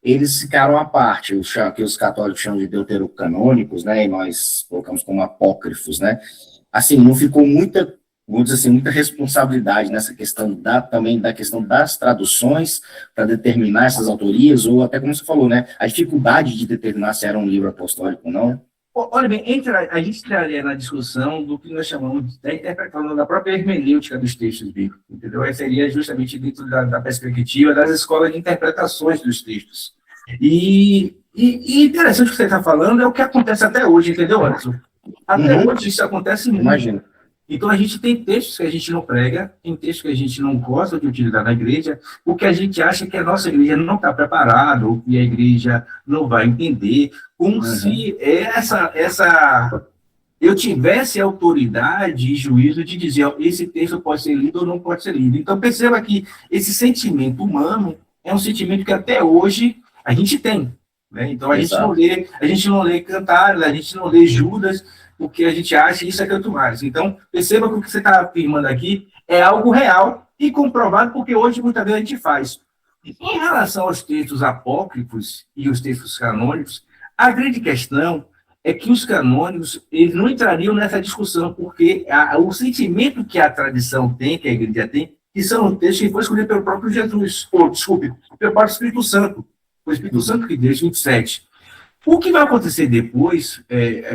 eles ficaram à parte, que os católicos chamam de deuterocanônicos, né, e nós colocamos como apócrifos, né, assim, não ficou muita, vamos dizer assim, muita responsabilidade nessa questão também da questão das traduções para determinar essas autorias, ou até como você falou, né, a dificuldade de determinar se era um livro apostólico ou não.
Olha bem, a gente entraria na discussão do que nós chamamos da interpretação da própria hermenêutica dos textos bíblicos, entendeu? Aí seria justamente dentro da perspectiva das escolas de interpretações dos textos. E interessante o que você está falando é o que acontece até hoje, entendeu, Anderson? Até hoje isso acontece muito.
Imagino.
Então, a gente tem textos que a gente não prega, tem textos que a gente não gosta de utilizar na igreja, porque a gente acha que a nossa igreja não está preparada, ou que a igreja não vai entender, como se eu tivesse autoridade e juízo de dizer, ó, esse texto pode ser lido ou não pode ser lido. Então, perceba que esse sentimento humano é um sentimento que até hoje a gente tem, né? Então, a gente não lê Cantares, a gente não lê Judas, porque a gente acha isso é tanto mais. Então, perceba que o que você está afirmando aqui é algo real e comprovado, porque hoje muitas vezes a gente faz. Em relação aos textos apócrifos e os textos canônicos, a grande questão é que os canônicos eles não entrariam nessa discussão, porque o sentimento que a tradição tem, que a igreja tem, que são textos que foram escolhidos pelo próprio Jesus, pelo próprio Espírito Santo. O Espírito Santo que desde 27. O que vai acontecer depois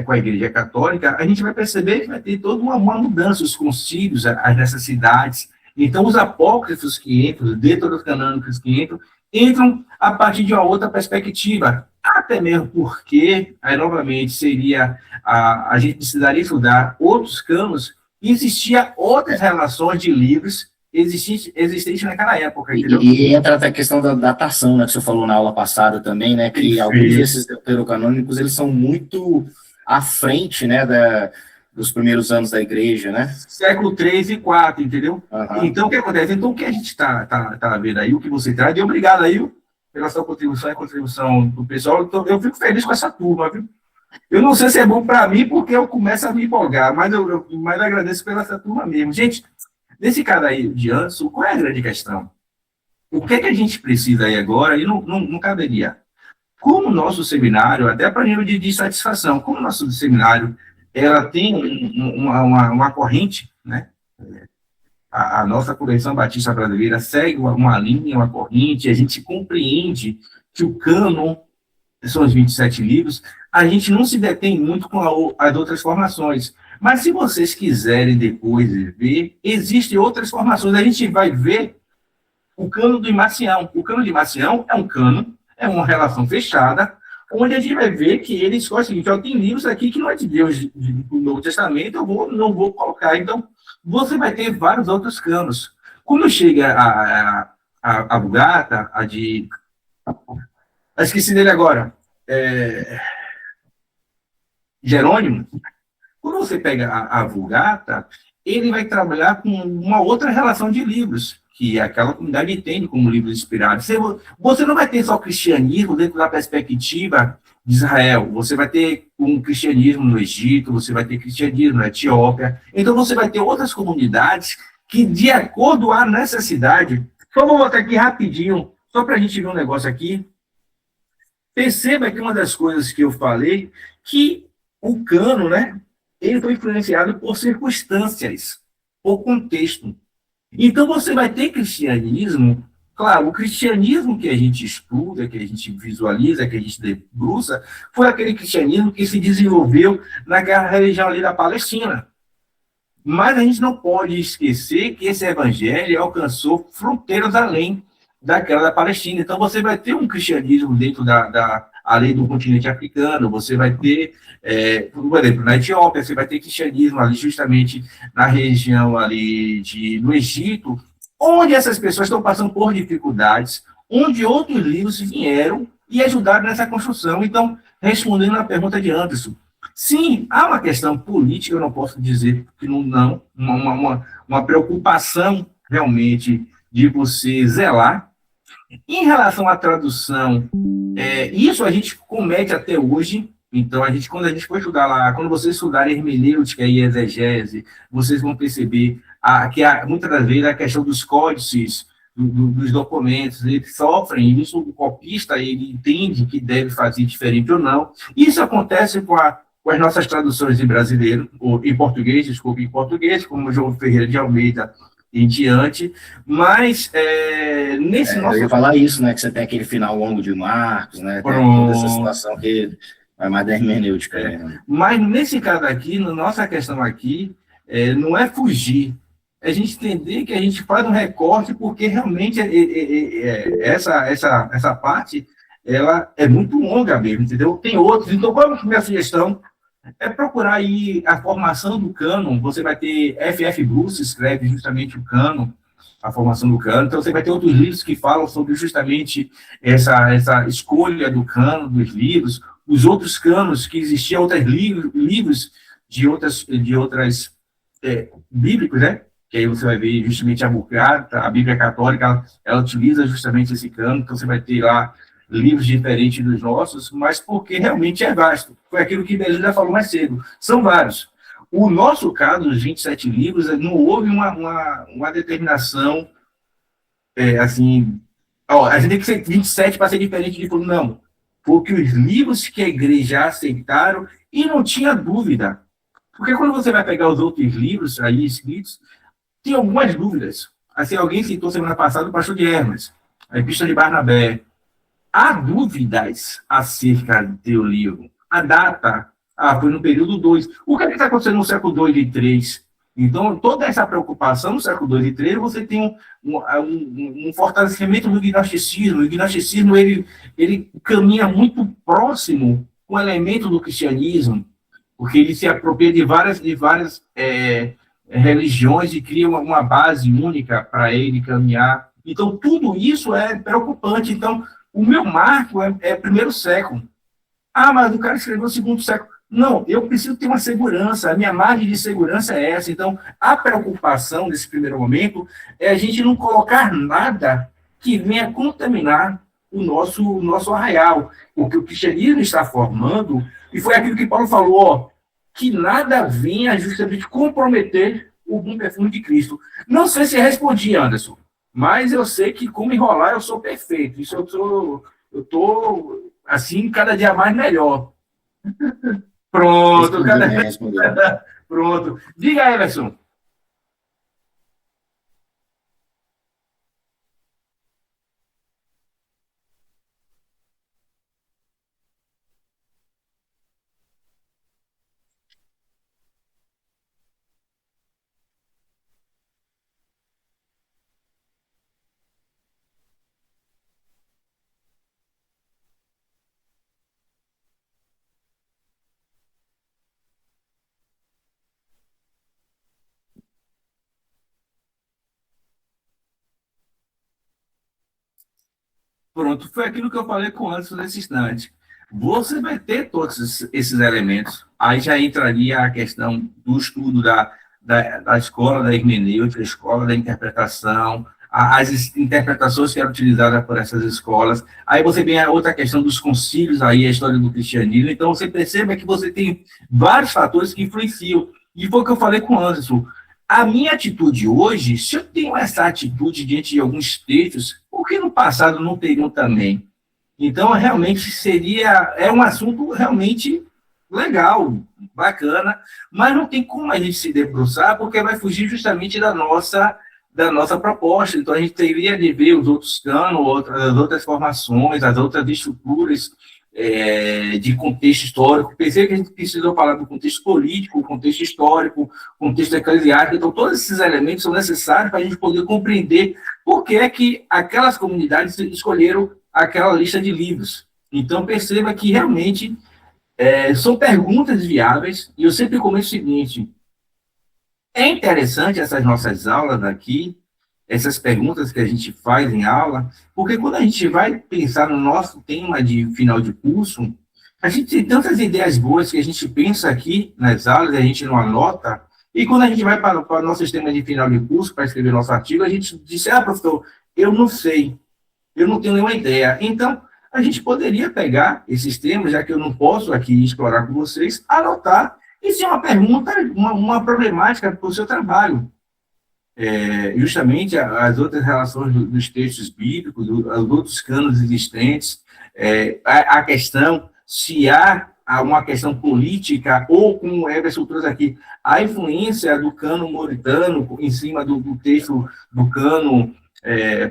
com a Igreja Católica, a gente vai perceber que vai ter toda uma mudança, os concílios, as necessidades. Então, os apócrifos que entram, os deuterocanônicos que entram a partir de uma outra perspectiva. Até mesmo porque, aí novamente, a gente precisaria estudar outros canos, e existia outras relações de livros existente naquela época, entendeu?
E entra até a questão da datação, né, que você falou na aula passada também, né, que alguns desses deuterocanônicos, eles são muito à frente, né, dos primeiros anos da igreja, né?
Século 3 e 4, entendeu? Então, o que acontece? Então, o que a gente está vendo aí, o que você traz, e obrigado aí pela sua contribuição e a contribuição do pessoal, eu fico feliz com essa turma, viu? Eu não sei se é bom para mim, porque eu começo a me empolgar, mas eu agradeço pela essa turma mesmo. Gente, nesse caso aí de Anderson, qual é a grande questão? O que é que a gente precisa aí agora, e não caberia. Como o nosso seminário, até para nível de satisfação, como o nosso seminário, ela tem uma corrente, né? A nossa Convenção Batista Brasileira segue uma linha, uma corrente, a gente compreende que o cânon são os 27 livros, a gente não se detém muito com as outras formações. Mas se vocês quiserem depois ver, existem outras formações. A gente vai ver o cano do Marcião. O cano de Marcião é um cano, é uma relação fechada, onde a gente vai ver que ele escolhe o seguinte, tem livros aqui que não é de Deus, do Novo Testamento, não vou colocar. Então, você vai ter vários outros canos. Quando chega a Vulgata, esqueci dele agora, Jerônimo, quando você pega a Vulgata, ele vai trabalhar com uma outra relação de livros, que aquela comunidade entende como livros inspirados. Você não vai ter só cristianismo dentro da perspectiva de Israel, você vai ter um cristianismo no Egito, você vai ter cristianismo na Etiópia, então você vai ter outras comunidades que, de acordo à necessidade, só vou botar aqui rapidinho, só para a gente ver um negócio aqui. Perceba que uma das coisas que eu falei, que o cano, né, ele foi influenciado por circunstâncias, por contexto. Então, você vai ter cristianismo, claro, o cristianismo que a gente estuda, que a gente visualiza, que a gente debruça, foi aquele cristianismo que se desenvolveu naquela região ali da Palestina. Mas a gente não pode esquecer que esse evangelho alcançou fronteiras além daquela da Palestina. Então, você vai ter um cristianismo dentro além do continente africano, você vai ter, por exemplo, na Etiópia, você vai ter cristianismo ali justamente na região ali no Egito, onde essas pessoas estão passando por dificuldades, onde outros livros vieram e ajudaram nessa construção. Então, respondendo à pergunta de Anderson, sim, há uma questão política, eu não posso dizer que não, uma preocupação realmente de você zelar. Em relação à tradução, isso a gente comete até hoje, Então, quando a gente for estudar lá, quando vocês estudarem hermenêutica e exegese, vocês vão perceber muitas das vezes a questão dos códices, dos documentos, eles sofrem, isso o copista, ele entende que deve fazer diferente ou não. Isso acontece com as nossas traduções em brasileiro, ou em português, desculpa, em português, como João Ferreira de Almeida em diante, mas nesse nosso...
Eu ia falar isso, né, que você tem aquele final longo de Marcos, né, tem toda essa situação que vai mais da hermenêutica. Né?
Mas nesse caso aqui, na nossa questão aqui, não é fugir, é a gente entender que a gente faz um recorte, porque realmente essa parte, ela é muito longa mesmo, entendeu? Tem outros, então qual é a minha sugestão? É procurar aí a formação do cânon. Você vai ter F.F. Bruce, escreve justamente o cânon, a formação do cânon. Então, você vai ter outros livros que falam sobre justamente essa escolha do cânon, dos livros, os outros cânones, que existiam outros livros de outras bíblicos, né? Que aí você vai ver justamente a Vulgata, a Bíblia Católica, ela utiliza justamente esse cânon. Então, você vai ter lá livros diferentes dos nossos, mas porque realmente é vasto. Foi aquilo que Belinda falou mais cedo. São vários. O nosso caso, os 27 livros, não houve uma determinação, assim, a gente tem que ser 27 para ser diferente de tudo, não. Porque os livros que a igreja aceitaram, e não tinha dúvida. Porque quando você vai pegar os outros livros aí escritos, tem algumas dúvidas. Assim, alguém citou semana passada o pastor de Hermes, a Epístola de Barnabé. Há dúvidas acerca do teu livro. A data, foi no período 2. O que está acontecendo no século 2 e 3? Então, toda essa preocupação no século 2 e 3, você tem um fortalecimento do gnosticismo. O gnosticismo, ele caminha muito próximo com o elemento do cristianismo, porque ele se apropria de várias religiões e cria uma base única para ele caminhar. Então, tudo isso é preocupante. Então, o meu marco é primeiro século. Mas o cara escreveu o segundo século. Não, eu preciso ter uma segurança. A minha margem de segurança é essa. Então, a preocupação nesse primeiro momento é a gente não colocar nada que venha contaminar o nosso arraial. O que o cristianismo está formando, e foi aquilo que Paulo falou, que nada venha justamente comprometer o bom perfume de Cristo. Não sei se respondi, Anderson. Mas eu sei que, como enrolar, eu sou perfeito. Isso eu tô assim, cada dia mais melhor. Pronto, Pronto. Diga, Everson. Pronto, foi aquilo que eu falei com o Anderson nesse instante. Você vai ter todos esses elementos. Aí já entraria a questão do estudo da escola da hermenêutica, a escola da interpretação, as interpretações que eram utilizadas por essas escolas. Aí você vem a outra questão dos concílios, aí a história do cristianismo. Então, você percebe que você tem vários fatores que influenciam. E foi o que eu falei com o Anderson. A minha atitude hoje, se eu tenho essa atitude diante de alguns textos, por que no passado não teriam também? Então, realmente, é um assunto realmente legal, bacana, mas não tem como a gente se debruçar, porque vai fugir justamente da nossa proposta. Então, a gente teria de ver os outros cânones, as outras formações, as outras estruturas de contexto histórico. Pensei que a gente precisou falar do contexto político, contexto histórico, contexto eclesiástico. Então, todos esses elementos são necessários para a gente poder compreender por que é que aquelas comunidades escolheram aquela lista de livros. Então, perceba que realmente são perguntas viáveis, e eu sempre comento o seguinte: é interessante essas nossas aulas aqui, essas perguntas que a gente faz em aula, porque quando a gente vai pensar no nosso tema de final de curso, a gente tem tantas ideias boas que a gente pensa aqui nas aulas, a gente não anota, e quando a gente vai para o nosso tema de final de curso, para escrever nosso artigo, a gente diz, professor, eu não sei, eu não tenho nenhuma ideia. Então, a gente poderia pegar esses temas, já que eu não posso aqui explorar com vocês, anotar, e se é uma pergunta, uma problemática para o seu trabalho. Justamente as outras relações dos textos bíblicos, os outros cânones existentes, a questão se há uma questão política, ou, como o Everson trouxe aqui, a influência do cânon mauritano em cima do texto do cânon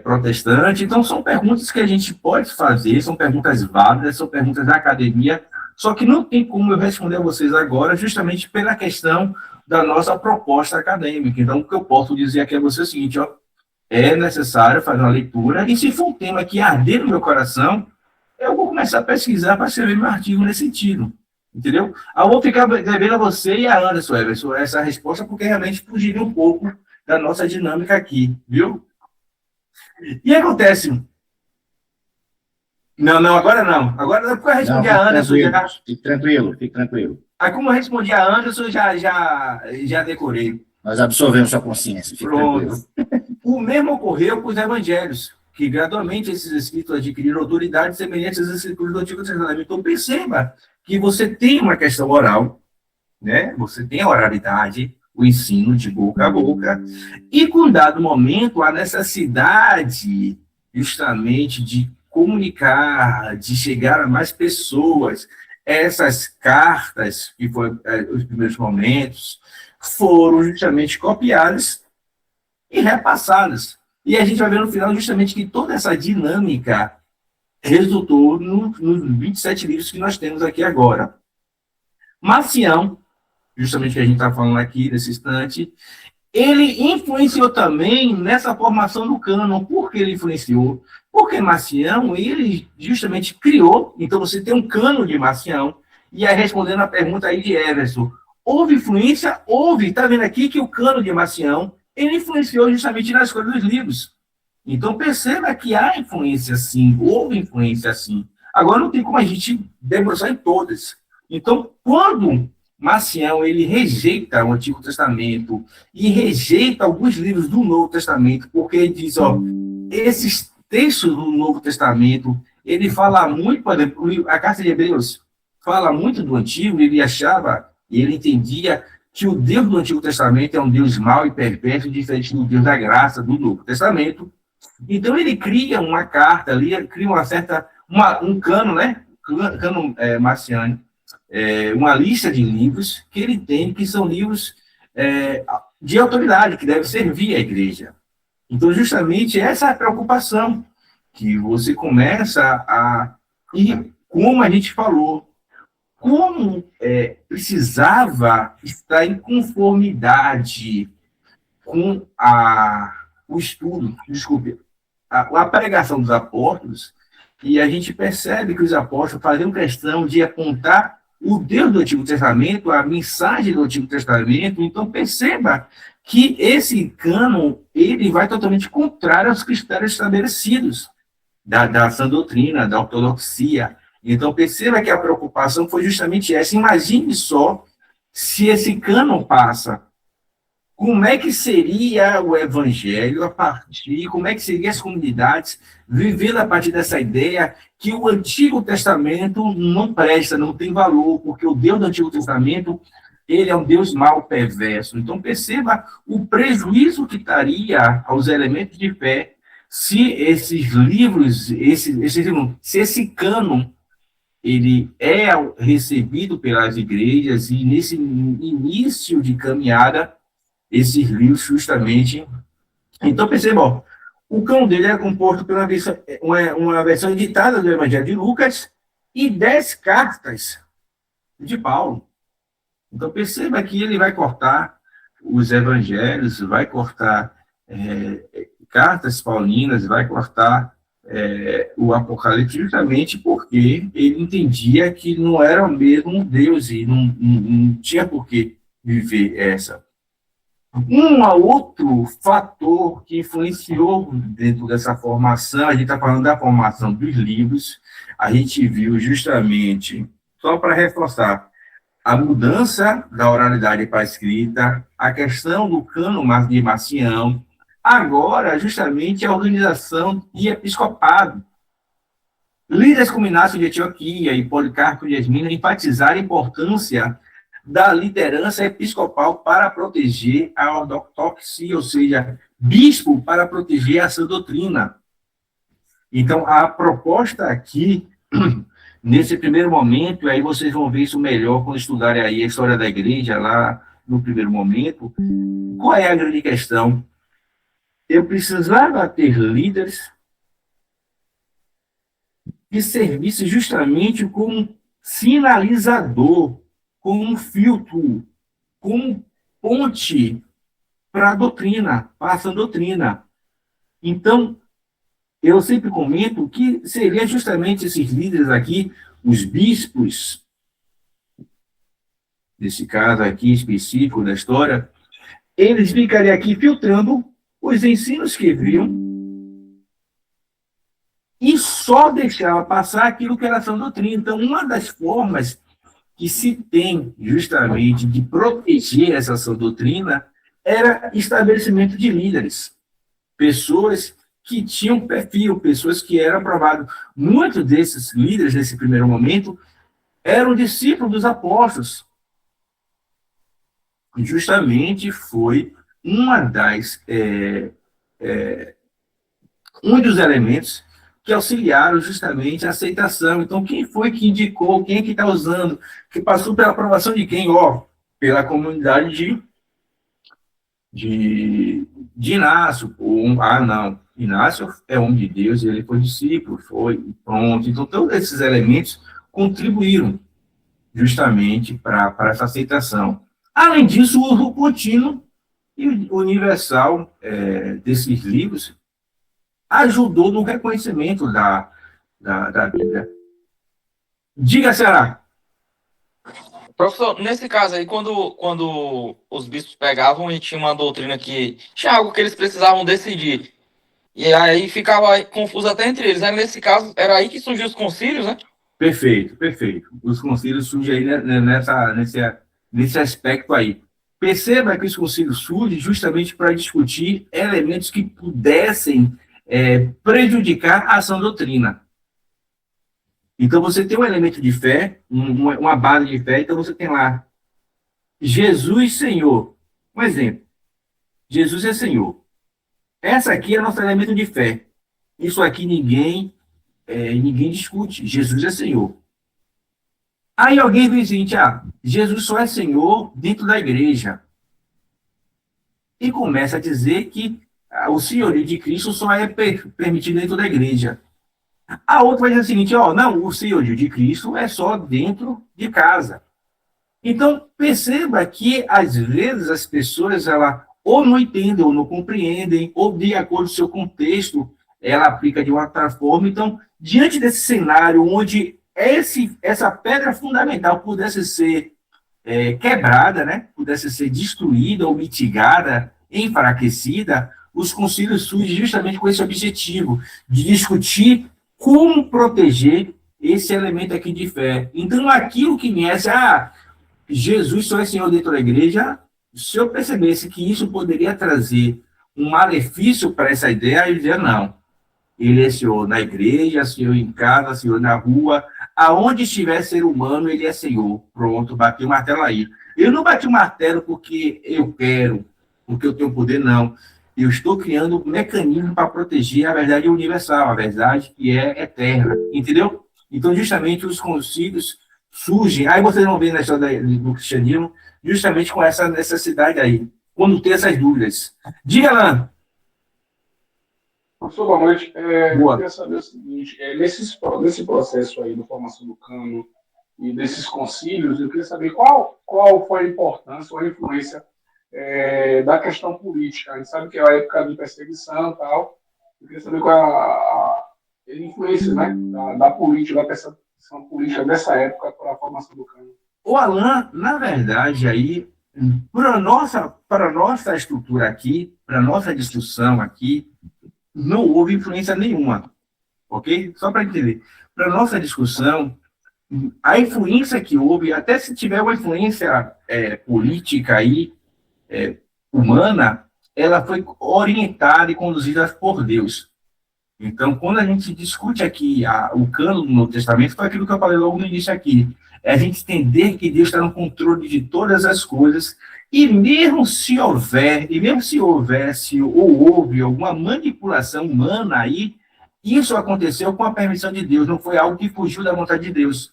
protestante. Então, são perguntas que a gente pode fazer, são perguntas válidas, são perguntas da academia, só que não tem como eu responder a vocês agora, justamente pela questão da nossa proposta acadêmica. Então, o que eu posso dizer aqui a você é o seguinte, ó, é necessário fazer uma leitura, e se for um tema que arder no meu coração, eu vou começar a pesquisar para escrever meu artigo nesse sentido, entendeu? Eu vou ficar devendo a você e a Anderson, Everson, essa resposta, porque realmente fugiria um pouco da nossa dinâmica aqui, viu? E acontece... Não, agora não. Agora, porque eu respondi a Anderson...
Fique tranquilo.
Aí, como eu respondi a Anderson, já decorei.
Nós absorvemos sua consciência.
Pronto. O mesmo ocorreu com os evangelhos, que gradualmente esses escritos adquiriram autoridade semelhante às escrituras do Antigo Testamento. Então, perceba que você tem uma questão oral, né? Você tem a oralidade, o ensino de boca a boca, e com dado momento, a necessidade justamente de comunicar, de chegar a mais pessoas. Essas cartas, que foram os primeiros momentos, foram justamente copiadas e repassadas. E a gente vai ver no final justamente que toda essa dinâmica resultou nos 27 livros que nós temos aqui agora. Marcião, justamente que a gente está falando aqui nesse instante, ele influenciou também nessa formação do cânon. Por que ele influenciou? Porque Marcião, ele justamente criou, então você tem um cânon de Marcião, e aí respondendo a pergunta aí de Everson, houve influência? Houve, está vendo aqui que o cânon de Marcião, ele influenciou justamente na escolha dos livros. Então perceba que há influência sim, houve influência sim. Agora não tem como a gente debruçar em todas. Então, quando Marcião, ele rejeita o Antigo Testamento e rejeita alguns livros do Novo Testamento, porque ele diz, ó, esses textos do Novo Testamento, ele fala muito, por exemplo, a Carta de Hebreus fala muito do Antigo, ele achava, e ele entendia que o Deus do Antigo Testamento é um Deus mau e perverso, diferente do Deus da graça do Novo Testamento. Então, ele cria uma carta ali, cria um cano, né? Cano marciano, uma lista de livros que ele tem, que são livros de autoridade, que devem servir à igreja. Então, justamente, essa é a preocupação, que você começa a... E, como a gente falou, como precisava estar em conformidade com o estudo, a pregação dos apóstolos, e a gente percebe que os apóstolos faziam questão de apontar o Deus do Antigo Testamento, a mensagem do Antigo Testamento. Então, perceba que esse cânon, ele vai totalmente contrário aos critérios estabelecidos da sã doutrina, da ortodoxia. Então, perceba que a preocupação foi justamente essa. Imagine só se esse cânon passa. Como é que seria o evangelho a partir, como é que seriam as comunidades vivendo a partir dessa ideia que o Antigo Testamento não presta, não tem valor, porque o Deus do Antigo Testamento, ele é um Deus mau, perverso. Então, perceba o prejuízo que estaria aos elementos de fé se esses livros, se esse cânon, ele é recebido pelas igrejas, e nesse início de caminhada, esses livros justamente... Então, perceba, ó, o cânon dele é composto por uma versão editada do Evangelho de Lucas e 10 cartas de Paulo. Então, perceba que ele vai cortar os evangelhos, vai cortar cartas paulinas, vai cortar o Apocalipse, justamente porque ele entendia que não era o mesmo Deus e não tinha por que viver essa. Um outro fator que influenciou dentro dessa formação, a gente está falando da formação dos livros, a gente viu justamente, só para reforçar, a mudança da oralidade para a escrita, a questão do cânon de Marcião, agora, justamente, a organização de episcopado. Líderes como Inácio de Antioquia e Policarpo de Esmina enfatizaram a importância da liderança episcopal para proteger a ortodoxia, ou seja, bispo para proteger a sã doutrina. Então, a proposta aqui, nesse primeiro momento, aí vocês vão ver isso melhor quando estudarem aí a história da igreja, lá no primeiro momento, qual é a grande questão? Eu precisava ter líderes que servissem justamente como sinalizador, como um filtro, como ponte para a doutrina, para essa doutrina. Então, eu sempre comento que seria justamente esses líderes aqui, os bispos, nesse caso aqui específico da história, eles ficariam aqui filtrando os ensinos que viam e só deixava passar aquilo que era sã doutrina. Então, uma das formas que se tem justamente de proteger essa sã doutrina era estabelecimento de líderes, pessoas que tinham perfil, pessoas que eram aprovadas. Muitos desses líderes, nesse primeiro momento, eram discípulos dos apóstolos. Justamente foi uma um dos elementos que auxiliaram justamente a aceitação. Então, quem foi que indicou, quem é que está usando, que passou pela aprovação de quem? Pela comunidade de Inácio. Não, Inácio é homem de Deus, ele foi discípulo, foi, pronto. Então, todos esses elementos contribuíram justamente para essa aceitação. Além disso, o uso contínuo e universal desses livros ajudou no reconhecimento da Bíblia. Diga, Ceará.
Professor, nesse caso aí, quando os bispos pegavam e tinha uma doutrina que tinha algo que eles precisavam decidir, e aí ficava confuso até entre eles, né? Nesse caso, era aí que surgiu os concílios, né?
Perfeito. Os concílios surgem aí nesse aspecto aí. Perceba que os concílios surgem justamente para discutir elementos que pudessem prejudicar a sã doutrina. Então, você tem um elemento de fé, uma base de fé, então você tem lá Jesus Senhor. Um exemplo. Jesus é Senhor. Essa aqui é nosso elemento de fé. Isso aqui ninguém discute. Jesus é Senhor. Aí alguém diz o seguinte, Jesus só é Senhor dentro da igreja. E começa a dizer que o senhorio de Cristo só é permitido dentro da igreja. A outra vai dizer o seguinte, não, o senhorio de Cristo é só dentro de casa. Então, perceba que, às vezes, as pessoas, ou não entendem, ou não compreendem, ou, de acordo com o seu contexto, ela aplica de uma outra forma. Então, diante desse cenário onde essa pedra fundamental pudesse ser quebrada, né? Pudesse ser destruída ou mitigada, enfraquecida, os concílios surgem justamente com esse objetivo, de discutir como proteger esse elemento aqui de fé. Então, aquilo que viesse, Jesus só é Senhor dentro da igreja, se eu percebesse que isso poderia trazer um malefício para essa ideia, eu dizia, não, ele é Senhor na igreja, Senhor em casa, Senhor na rua, aonde estiver ser humano, ele é Senhor. Pronto, bati o martelo aí. Eu não bati o martelo porque eu quero, porque eu tenho poder, não. Eu estou criando um mecanismo para proteger a verdade universal, a verdade que é eterna, entendeu? Então, justamente, os concílios surgem, aí vocês vão ver na história do cristianismo, justamente com essa necessidade aí, quando tem essas dúvidas. Diga, Alan.
Professor, boa noite.
Boa.
Eu queria saber o seguinte, nesse processo aí da formação do cânon e desses concílios, eu queria saber qual foi a importância ou a influência da questão política. A gente sabe que é a época de perseguição e tal. Eu queria saber qual a influência, né, da política, da perseguição política dessa época para a formação do cânon.
O Alan, na verdade, aí, para a nossa estrutura aqui, para a nossa discussão aqui, não houve influência nenhuma, ok? Só para entender. Para a nossa discussão, a influência que houve, até se tiver uma influência política aí, humana, ela foi orientada e conduzida por Deus. Então, quando a gente discute aqui o cano do Novo Testamento, foi aquilo que eu falei logo no início aqui, é a gente entender que Deus está no controle de todas as coisas, e mesmo se houvesse ou houve alguma manipulação humana aí, isso aconteceu com a permissão de Deus, não foi algo que fugiu da vontade de Deus.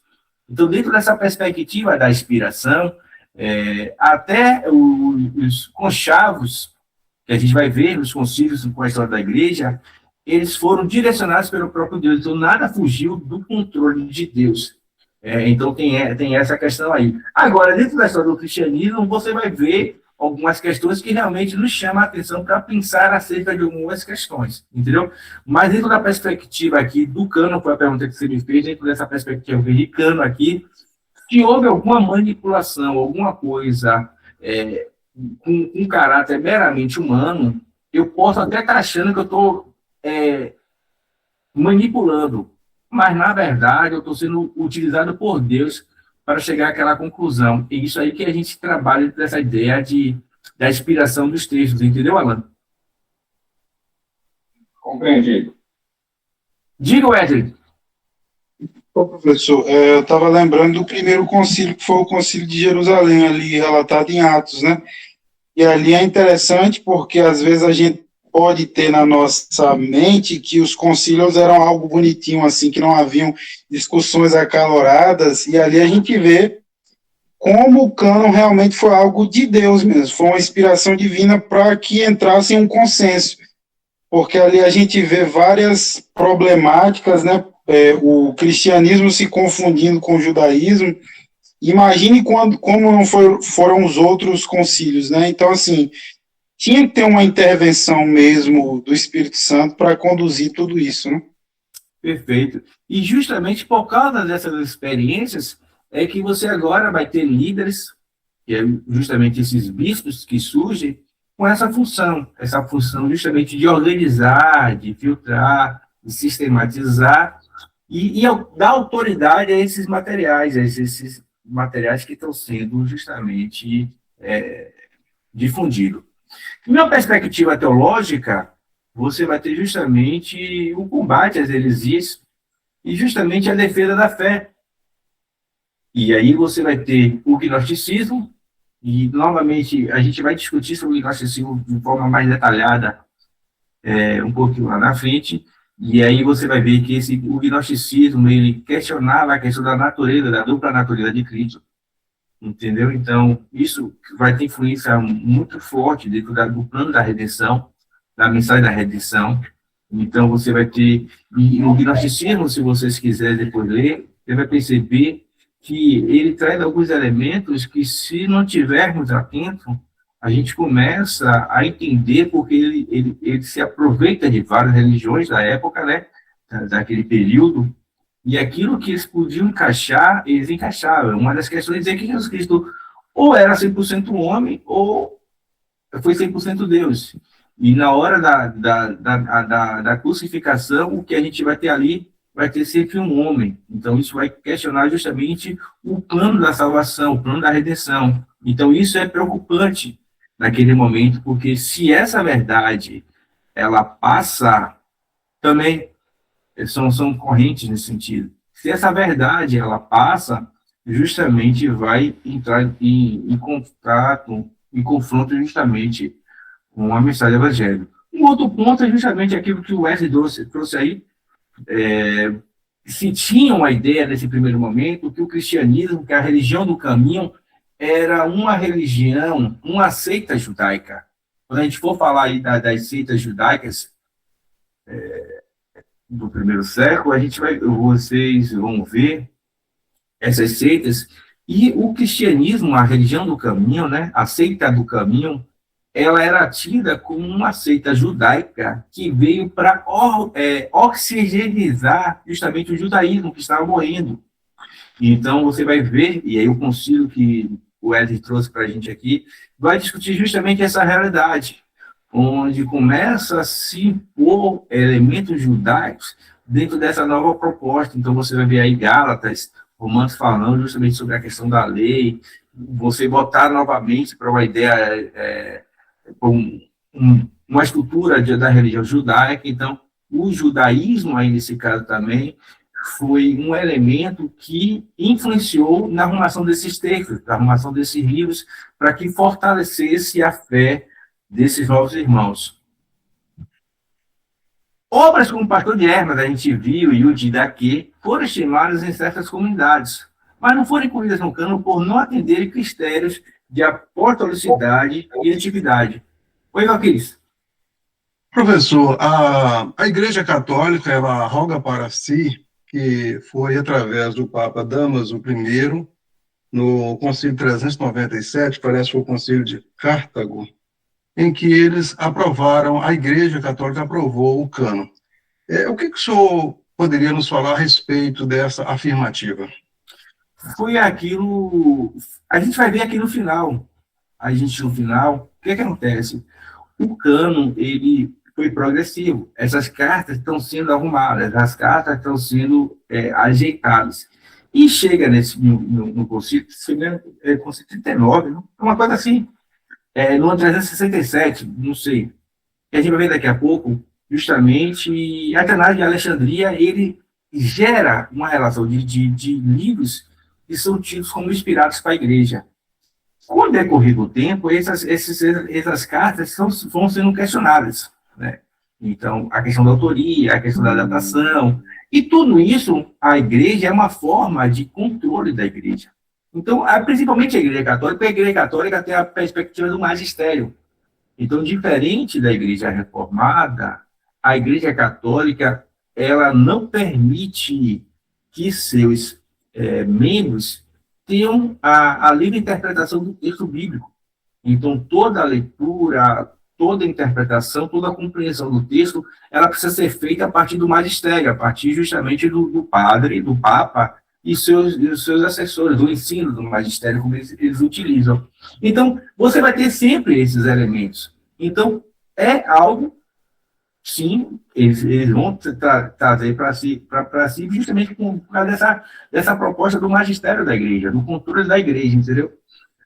Então, dentro dessa perspectiva da inspiração, até os conchavos, que a gente vai ver nos concílios com a história da igreja, eles foram direcionados pelo próprio Deus, então nada fugiu do controle de Deus. Então tem essa questão aí. Agora, dentro da história do cristianismo, você vai ver algumas questões que realmente nos chamam a atenção para pensar acerca de algumas questões, entendeu? Mas dentro da perspectiva aqui do cano, foi a pergunta que você me fez, dentro dessa perspectiva de cano aqui, se houve alguma manipulação, alguma coisa com um caráter meramente humano, eu posso até estar achando que eu estou manipulando, mas na verdade eu estou sendo utilizado por Deus para chegar àquela conclusão. E isso aí que a gente trabalha dessa ideia da inspiração dos textos, entendeu, Alan?
Compreendido.
Diga, Wesley.
Ô, professor, eu estava lembrando do primeiro concílio, que foi o concílio de Jerusalém, ali relatado em Atos, né? E ali é interessante porque às vezes a gente pode ter na nossa mente que os concílios eram algo bonitinho, assim, que não haviam discussões acaloradas, e ali a gente vê como o cânon realmente foi algo de Deus mesmo, foi uma inspiração divina para que entrasse em um consenso, porque ali a gente vê várias problemáticas, né, o cristianismo se confundindo com o judaísmo. Imagine como não foram os outros concílios, né, então assim, tinha que ter uma intervenção mesmo do Espírito Santo para conduzir tudo isso, né?
Perfeito. E justamente por causa dessas experiências é que você agora vai ter líderes, que é justamente esses bispos que surgem, com essa função justamente de organizar, de filtrar, de sistematizar e dar autoridade a esses materiais que estão sendo justamente difundidos. Na perspectiva teológica, você vai ter justamente o combate às heresias e justamente a defesa da fé. E aí você vai ter o gnosticismo, e novamente a gente vai discutir sobre o gnosticismo de forma mais detalhada um pouquinho lá na frente, e aí você vai ver que o gnosticismo, ele questionava a questão da natureza, da dupla natureza de Cristo. Entendeu? Então, isso vai ter influência muito forte dentro do plano da redenção, da mensagem da redenção. Então, você vai ter, e o gnosticismo, se vocês quiserem depois ler, você vai perceber que ele traz alguns elementos que, se não tivermos atentos, a gente começa a entender porque ele se aproveita de várias religiões da época, né, daquele período. E aquilo que eles podiam encaixar, eles encaixavam. Uma das questões é que Jesus Cristo ou era 100% homem, ou foi 100% Deus. E na hora da crucificação, o que a gente vai ter ali vai ter sempre um homem. Então, isso vai questionar justamente o plano da salvação, o plano da redenção. Então, isso é preocupante naquele momento, porque se essa verdade ela passa, também são correntes nesse sentido. Se essa verdade ela passa, justamente vai entrar em contato, em confronto justamente com a mensagem do Evangelho. Um outro ponto é justamente aquilo que o Wesley trouxe aí. Se tinha uma ideia nesse primeiro momento que o cristianismo, que a religião do caminho, era uma religião, uma seita judaica. Quando a gente for falar aí das seitas judaicas, do primeiro século, vocês vão ver essas seitas, e o cristianismo, a religião do caminho, né, a seita do caminho, ela era tida como uma seita judaica que veio para oxigenizar justamente o judaísmo que estava morrendo. Então, você vai ver, e aí o concílio que o Wesley trouxe para a gente aqui, vai discutir justamente essa realidade, onde começa a se impor elementos judaicos dentro dessa nova proposta. Então, você vai ver aí Gálatas, Romanos falando justamente sobre a questão da lei, você botar novamente para uma ideia, uma estrutura da religião judaica. Então, o judaísmo, aí nesse caso também, foi um elemento que influenciou na arrumação desses textos, na arrumação desses livros, para que fortalecesse a fé desses novos irmãos. Obras como o Pastor de Hermas, a gente viu, e o Didaquê, foram estimadas em certas comunidades, mas não foram incluídas no cano por não atenderem critérios de apostolicidade e antiguidade. Oi, Valquíris.
Professor, a Igreja Católica, ela roga para si que foi através do Papa Damaso I, no Concílio 397, parece que foi o Concílio de Cartago, em que eles aprovaram, a Igreja Católica aprovou o cânon. O que o senhor poderia nos falar a respeito dessa afirmativa?
Foi aquilo, a gente vai ver aqui no final, o que acontece? O cânon, ele foi progressivo, essas cartas estão sendo arrumadas, as cartas estão sendo ajeitadas, e chega no concílio, concílio 39, uma coisa assim, no ano 367, não sei, que a gente vai ver daqui a pouco, justamente, Atanásio de Alexandria, ele gera uma relação de livros que são tidos como inspirados para a igreja. Com o decorrer do tempo, essas cartas vão sendo questionadas, né? Então, a questão da autoria, a questão da datação, e tudo isso, a igreja é uma forma de controle da igreja. Então, principalmente a Igreja Católica, porque a Igreja Católica tem a perspectiva do magistério. Então, diferente da Igreja Reformada, a Igreja Católica, ela não permite que seus membros tenham a livre interpretação do texto bíblico. Então, toda a leitura, toda a interpretação, toda a compreensão do texto, ela precisa ser feita a partir do magistério, a partir justamente do padre, do papa e seus assessores, do ensino do magistério, como eles utilizam. Então, você vai ter sempre esses elementos. Então, é algo, sim, eles vão trazer para si justamente por causa dessa proposta do magistério da igreja, do controle da igreja, entendeu?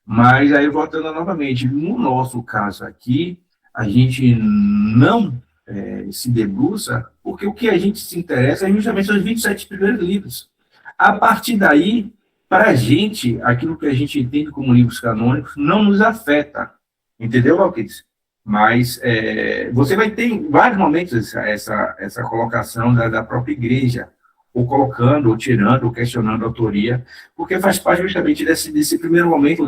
Mas aí, voltando novamente, no nosso caso aqui, a gente não se debruça, porque o que a gente se interessa é justamente os 27 primeiros livros. A partir daí, para a gente, aquilo que a gente entende como livros canônicos não nos afeta, entendeu, Valquíris? Mas você vai ter em vários momentos essa colocação da própria igreja, ou colocando, ou tirando, ou questionando a autoria, porque faz parte justamente desse primeiro momento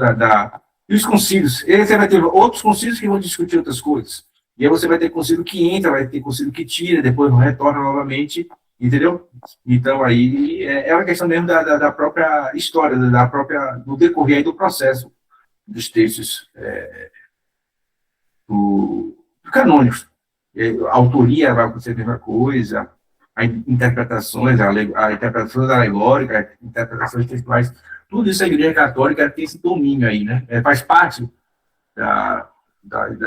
e os concílios. E aí você vai ter outros concílios que vão discutir outras coisas. E aí você vai ter concílio que entra, vai ter concílio que tira, depois retorna novamente, entendeu? Então, aí é uma questão mesmo da própria história, do decorrer do processo dos textos canônicos. A autoria vai acontecer a mesma coisa, as interpretações, a interpretação alegórica, as interpretações textuais, tudo isso a Igreja Católica tem esse domínio aí, né? Faz parte da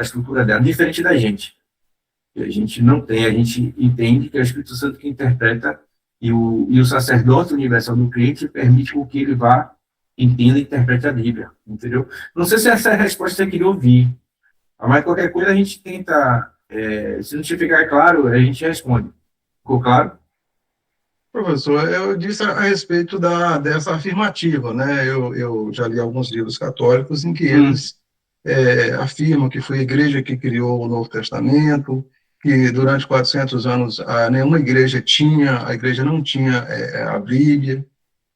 estrutura dela, diferente da gente. A gente não tem, a gente entende que é o Espírito Santo que interpreta e o sacerdócio universal do crente permite que ele vá, entenda e interprete a Bíblia, entendeu? Não sei se essa é a resposta que você queria ouvir, mas qualquer coisa a gente tenta, se não te ficar claro, a gente responde. Ficou claro?
Professor, eu disse a respeito dessa afirmativa, né? Eu já li alguns livros católicos em que eles afirmam que foi a igreja que criou o Novo Testamento, que durante 400 anos nenhuma igreja a igreja não tinha a Bíblia,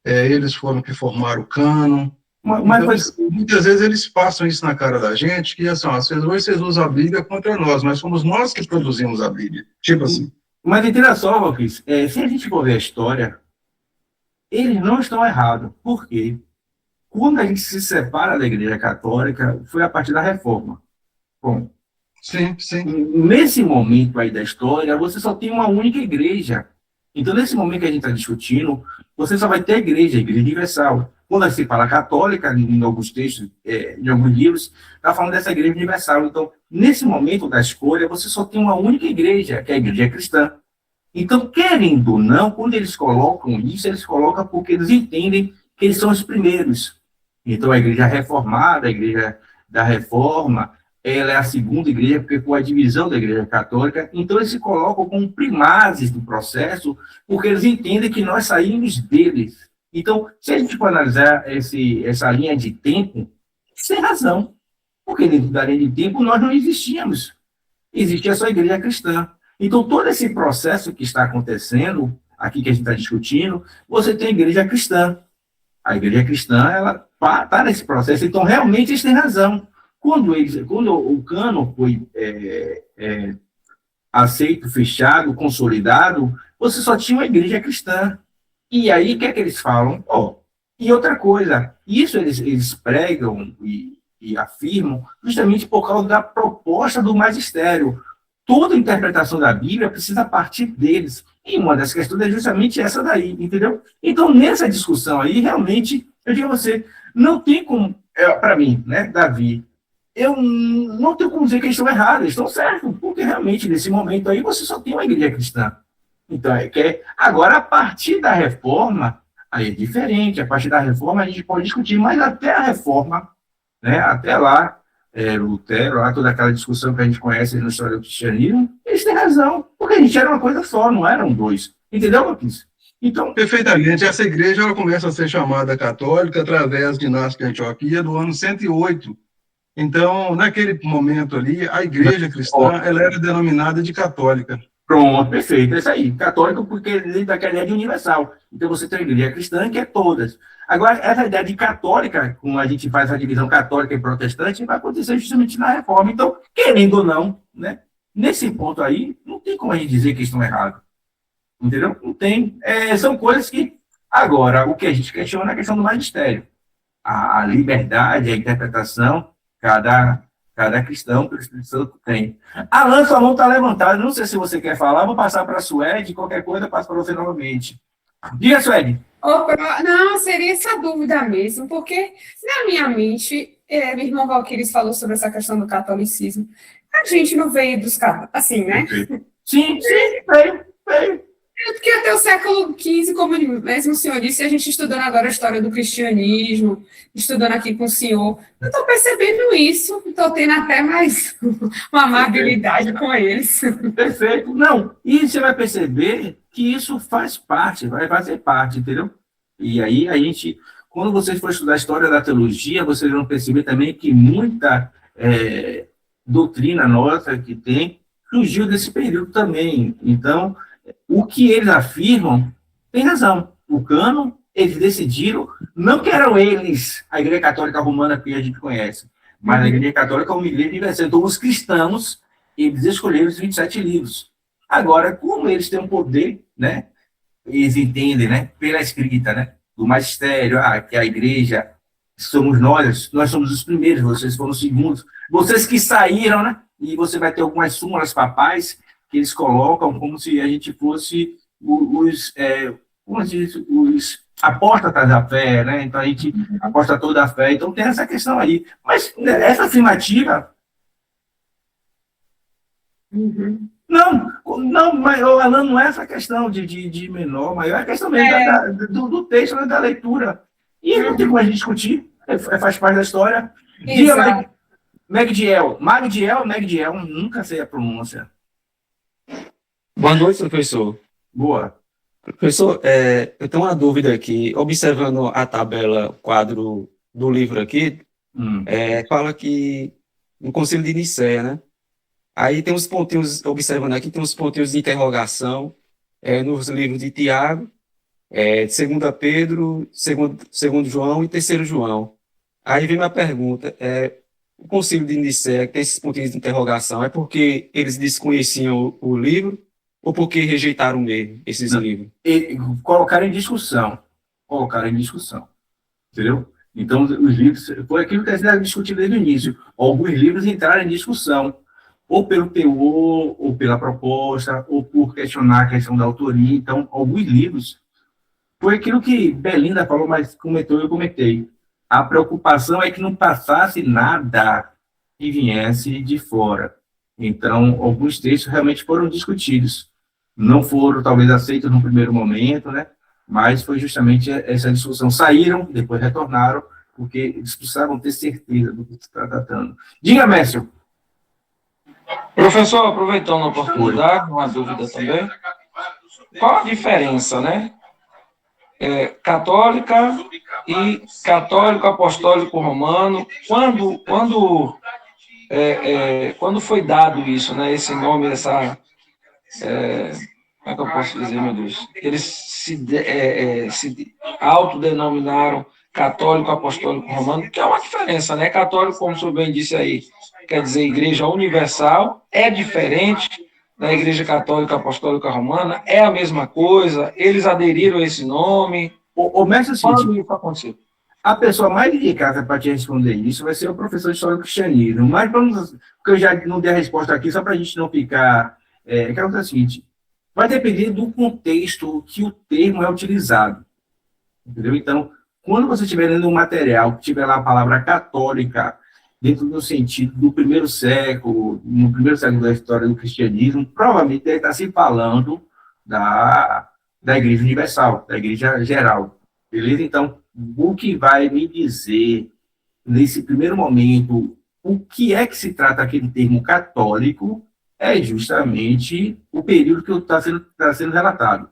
eles foram que formaram o cânon. Então, muitas vezes eles passam isso na cara da gente, que assim, vocês usam a Bíblia contra nós, mas somos nós que produzimos a Bíblia. Tipo assim.
Mas entenda só, Valquíris, se a gente for ver a história, eles não estão errados. Por quê? Quando a gente se separa da Igreja Católica, foi a partir da Reforma. Bom,
sim.
Nesse momento aí da história, você só tem uma única igreja. Então, nesse momento que a gente está discutindo, você só vai ter a Igreja Universal. Quando se fala católica, em alguns textos, em alguns livros, está falando dessa Igreja Universal. Então, nesse momento da escolha, você só tem uma única igreja, que é a Igreja Cristã. Então, querendo ou não, quando eles colocam isso, eles colocam porque eles entendem que eles são os primeiros. Então, a Igreja Reformada, a Igreja da Reforma, ela é a segunda igreja, porque foi a divisão da igreja católica, então eles se colocam como primazes do processo, porque eles entendem que nós saímos deles. Então, se a gente for analisar essa linha de tempo, sem razão, porque dentro da linha de tempo nós não existíamos, existia só a igreja cristã. Então, todo esse processo que está acontecendo, aqui que a gente está discutindo, você tem a igreja cristã. A igreja cristã, ela está nesse processo, então realmente eles têm razão. Quando o cânon foi aceito, fechado, consolidado, você só tinha uma igreja cristã. E aí, o que é que eles falam? E outra coisa, isso eles pregam e afirmam justamente por causa da proposta do magistério. Toda interpretação da Bíblia precisa partir deles. E uma das questões é justamente essa daí, entendeu? Então, nessa discussão aí, realmente, eu digo a você, não tem como, para mim, né, Davi, eu não tenho como dizer que eles estão errados, eles estão certos, porque realmente, nesse momento aí, você só tem uma igreja cristã. Então, agora, a partir da reforma, aí é diferente, a partir da reforma a gente pode discutir, mas até a reforma, né, até lá, Lutero, lá, toda aquela discussão que a gente conhece na história do cristianismo, eles têm razão, porque a gente era uma coisa só, não eram dois. Entendeu, Marquinhos? Então,
perfeitamente. Essa igreja ela começa a ser chamada católica através de Inácio de Antioquia do ano 108. Então, naquele momento ali, a igreja cristã ela era denominada de católica.
Pronto, perfeito, é isso aí. Católico, porque dentro daquela ideia de universal. Então, você tem a igreja cristã, que é todas. Agora, essa ideia de católica, como a gente faz a divisão católica e protestante, vai acontecer justamente na reforma. Então, querendo ou não, né, nesse ponto aí, não tem como a gente dizer que estão errados. Entendeu? Não tem. São coisas que, agora, o que a gente questiona é a questão do magistério. A liberdade, a interpretação, cada cristão que o Espírito Santo tem. Alan, sua mão está levantada, não sei se você quer falar, vou passar para a Suede, qualquer coisa eu passo para você novamente. Diga, Suede.
Não, seria essa dúvida mesmo, porque na minha mente, meu irmão Valquíris falou sobre essa questão do catolicismo. A gente não veio dos católicos, assim, né?
Sim, veio.
Porque até o século XV, como mesmo o senhor disse, a gente estudando agora a história do cristianismo, estudando aqui com o senhor, eu estou percebendo isso, estou tendo até mais uma amabilidade com eles.
Perfeito. Não, e você vai perceber que isso faz parte, vai fazer parte, entendeu? E aí a gente, quando vocês for estudar a história da teologia, vocês vão perceber também que muita doutrina nossa que tem surgiu desse período também. Então, o que eles afirmam tem razão. O cânon, eles decidiram, não que eram eles, a Igreja Católica Romana que a gente conhece, mas a Igreja Católica é uma igreja universal. Então, os cristãos, eles escolheram os 27 livros. Agora, como eles têm um poder, né, eles entendem, né, pela escrita, né, do magistério, que a igreja, somos nós somos os primeiros, vocês foram os segundos, vocês que saíram, né, e você vai ter algumas súmulas papais que eles colocam como se a gente fosse apóstatas da fé, né? Então a gente aposta toda a fé. Então tem essa questão aí. Mas essa afirmativa. Não, mas Alan, não é essa questão de menor, maior, é a questão mesmo do texto, né, da leitura. E não tem como a gente discutir, faz parte da história. Diga, Magdiel, nunca sei a pronúncia.
Boa noite, professor.
Boa.
Professor, eu tenho uma dúvida aqui. Observando a tabela, quadro do livro aqui, fala que no Concílio de Nicéia, né? Aí tem uns pontinhos, observando aqui, tem uns pontinhos de interrogação nos livros de Tiago, 2 Pedro, 2 João e 3 João. Aí vem minha pergunta, o Concílio de Nicéia, que tem esses pontinhos de interrogação, é porque eles desconheciam o livro ou porque rejeitaram mesmo esses livros?
Colocaram em discussão. Entendeu? Então, os livros, foi aquilo que a gente discutiu desde o início. Alguns livros entraram em discussão, ou pelo teor, ou pela proposta, ou por questionar a questão da autoria. Então, alguns livros, foi aquilo que Belinda falou, mas comentou e eu comentei. A preocupação é que não passasse nada que viesse de fora. Então, alguns textos realmente foram discutidos. Não foram, talvez, aceitos no primeiro momento, né? Mas foi justamente essa discussão. Saíram, depois retornaram, porque eles precisavam ter certeza do que se está tratando. Diga, Mércio.
Professor, aproveitando a oportunidade, uma dúvida também. Qual a diferença, né? Católica e católico apostólico romano, quando foi dado isso, né? Esse nome, essa... como é que eu posso dizer, meu Deus? Eles se autodenominaram católico apostólico romano, que é uma diferença, né? Católico, como o senhor bem disse aí, quer dizer Igreja Universal, é diferente da Igreja Católica Apostólica Romana, é a mesma coisa, eles aderiram a esse nome.
O mestre,
Quando isso aconteceu?
a pessoa mais indicada para te responder isso vai ser o professor de História do Cristianismo, mas vamos, porque eu já não dei a resposta aqui, só para a gente não ficar... que é o seguinte, vai depender do contexto que o termo é utilizado, entendeu? Então, quando você estiver lendo um material que tiver lá a palavra católica, dentro do sentido do primeiro século, no primeiro século da história do cristianismo, provavelmente deve estar se falando da Igreja Universal, da Igreja Geral, beleza? Então, o que vai me dizer, nesse primeiro momento, o que é que se trata aquele termo católico, é justamente o período que está sendo relatado.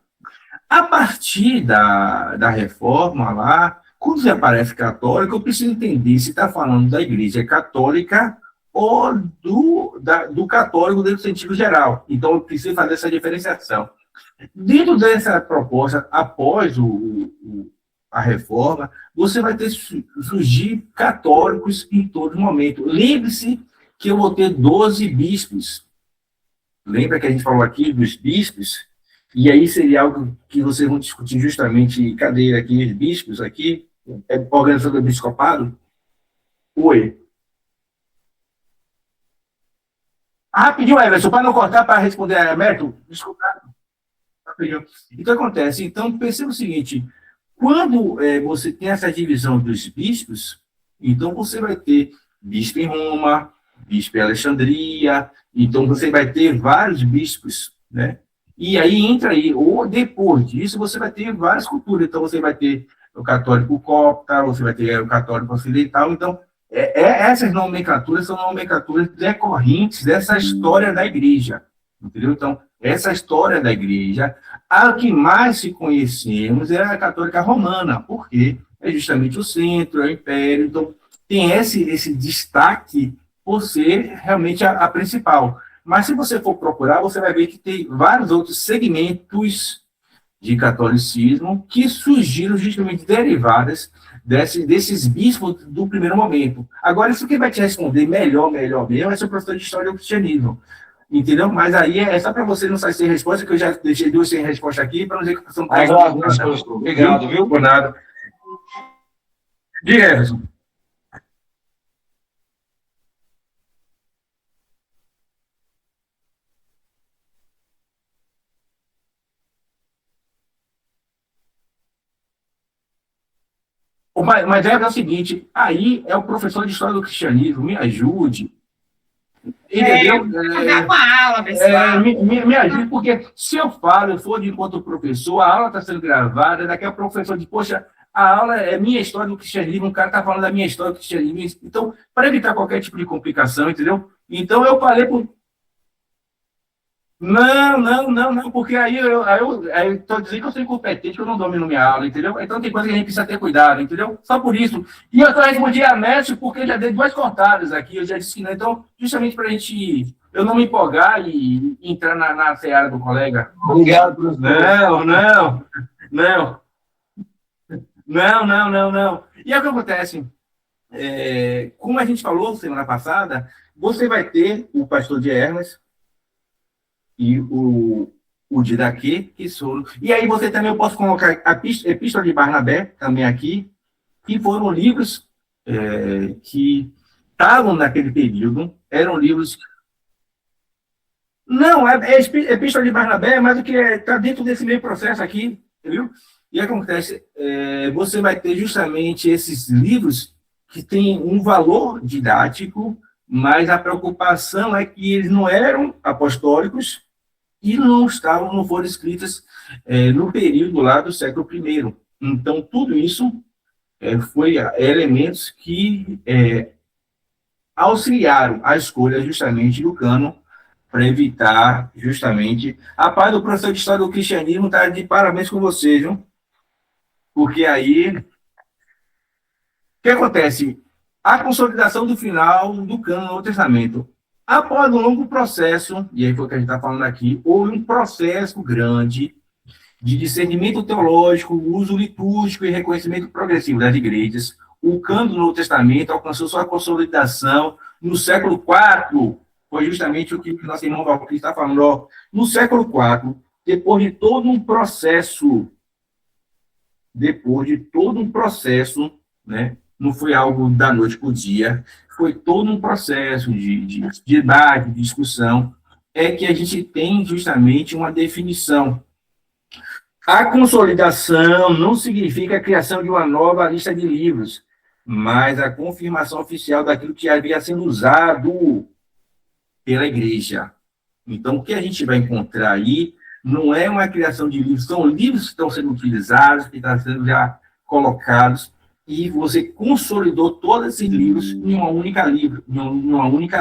A partir da reforma lá, quando você aparece católico, eu preciso entender se está falando da Igreja Católica ou do católico dentro do sentido geral. Então, eu preciso fazer essa diferenciação. Dentro dessa proposta, após a reforma, você vai ter surgir católicos em todo momento. Lembre-se que eu vou ter 12 bispos. Lembra que a gente falou aqui dos bispos? E aí seria algo que vocês vão discutir justamente, cadê aqui os bispos aqui? Organização do episcopado? Oi. Rapidinho, Everson, para não cortar, para responder a Emerson, desculpa. Rapidinho. Então, acontece. Então, perceba o seguinte, quando você tem essa divisão dos bispos, então você vai ter bispo em Roma, bispo em Alexandria, então você vai ter vários bispos, né? E aí entra aí, ou depois disso, você vai ter várias culturas. Então, você vai ter o católico copta, você vai ter o católico ocidental. Então, essas nomenclaturas são nomenclaturas decorrentes dessa história da igreja, entendeu? Então, essa história da igreja, a que mais se conhecemos é a católica romana, porque é justamente o centro, é o império. Então, tem esse destaque por ser realmente a principal. Mas se você for procurar, você vai ver que tem vários outros segmentos de catolicismo que surgiram justamente derivadas desses bispos do primeiro momento. Agora, isso quem vai te responder melhor mesmo é seu professor de História do Cristianismo. Entendeu? Mas aí é só para você não sair sem resposta, que eu já deixei 2 sem resposta aqui, para não dizer que você não está...
Obrigado, viu?
Por nada. Diga, Everson. Mas é o seguinte, aí é o professor de História do Cristianismo, me ajude. Entendeu?
Uma aula, pessoal.
Me ajude, porque se eu for de encontro professor, a aula está sendo gravada, daqui a professor diz, poxa, a aula é minha história do cristianismo, o cara está falando da minha história do cristianismo. Então, para evitar qualquer tipo de complicação, entendeu? Então, eu falei por... Não, porque aí eu estou dizendo que eu sou incompetente, que eu não domino minha aula, entendeu? Então tem coisa que a gente precisa ter cuidado, entendeu? Só por isso. E eu só respondi a Mestre porque eu já dei 2 cortadas aqui, eu já disse que não. Então, justamente para a gente, eu não me empolgar e entrar na seara do colega.
Obrigado, professor.
Não. E é o que acontece. Como a gente falou semana passada, você vai ter o pastor de Hermes, e o Didaquê, que sou. E aí você também, eu posso colocar a Epístola de Barnabé, também aqui, que foram livros que estavam naquele período, eram livros... Não, Epístola de Barnabé, mas o que está dentro desse meio processo aqui, entendeu? E acontece, você vai ter justamente esses livros que têm um valor didático, mas a preocupação é que eles não eram apostólicos e não foram escritas no período lá do século I. Então, tudo isso foi elementos que auxiliaram a escolha justamente do cânon para evitar justamente. A parte do professor de História do Cristianismo está de parabéns com vocês, viu? Porque aí, o que acontece? A consolidação do final do cânon do Novo Testamento. Após um longo processo, e aí foi o que a gente está falando aqui, houve um processo grande de discernimento teológico, uso litúrgico e reconhecimento progressivo das igrejas. O cânon do Novo Testamento alcançou sua consolidação no século IV. Foi justamente o que o nosso irmão Valquírio está falando. Ó, no século IV, depois de todo um processo, né, não foi algo da noite para o dia, foi todo um processo de debate, de discussão, é que a gente tem justamente uma definição. A consolidação não significa a criação de uma nova lista de livros, mas a confirmação oficial daquilo que havia sendo usado pela igreja. Então, o que a gente vai encontrar aí não é uma criação de livros, são livros que estão sendo utilizados, que estão sendo já colocados, e você consolidou todos esses livros em uma única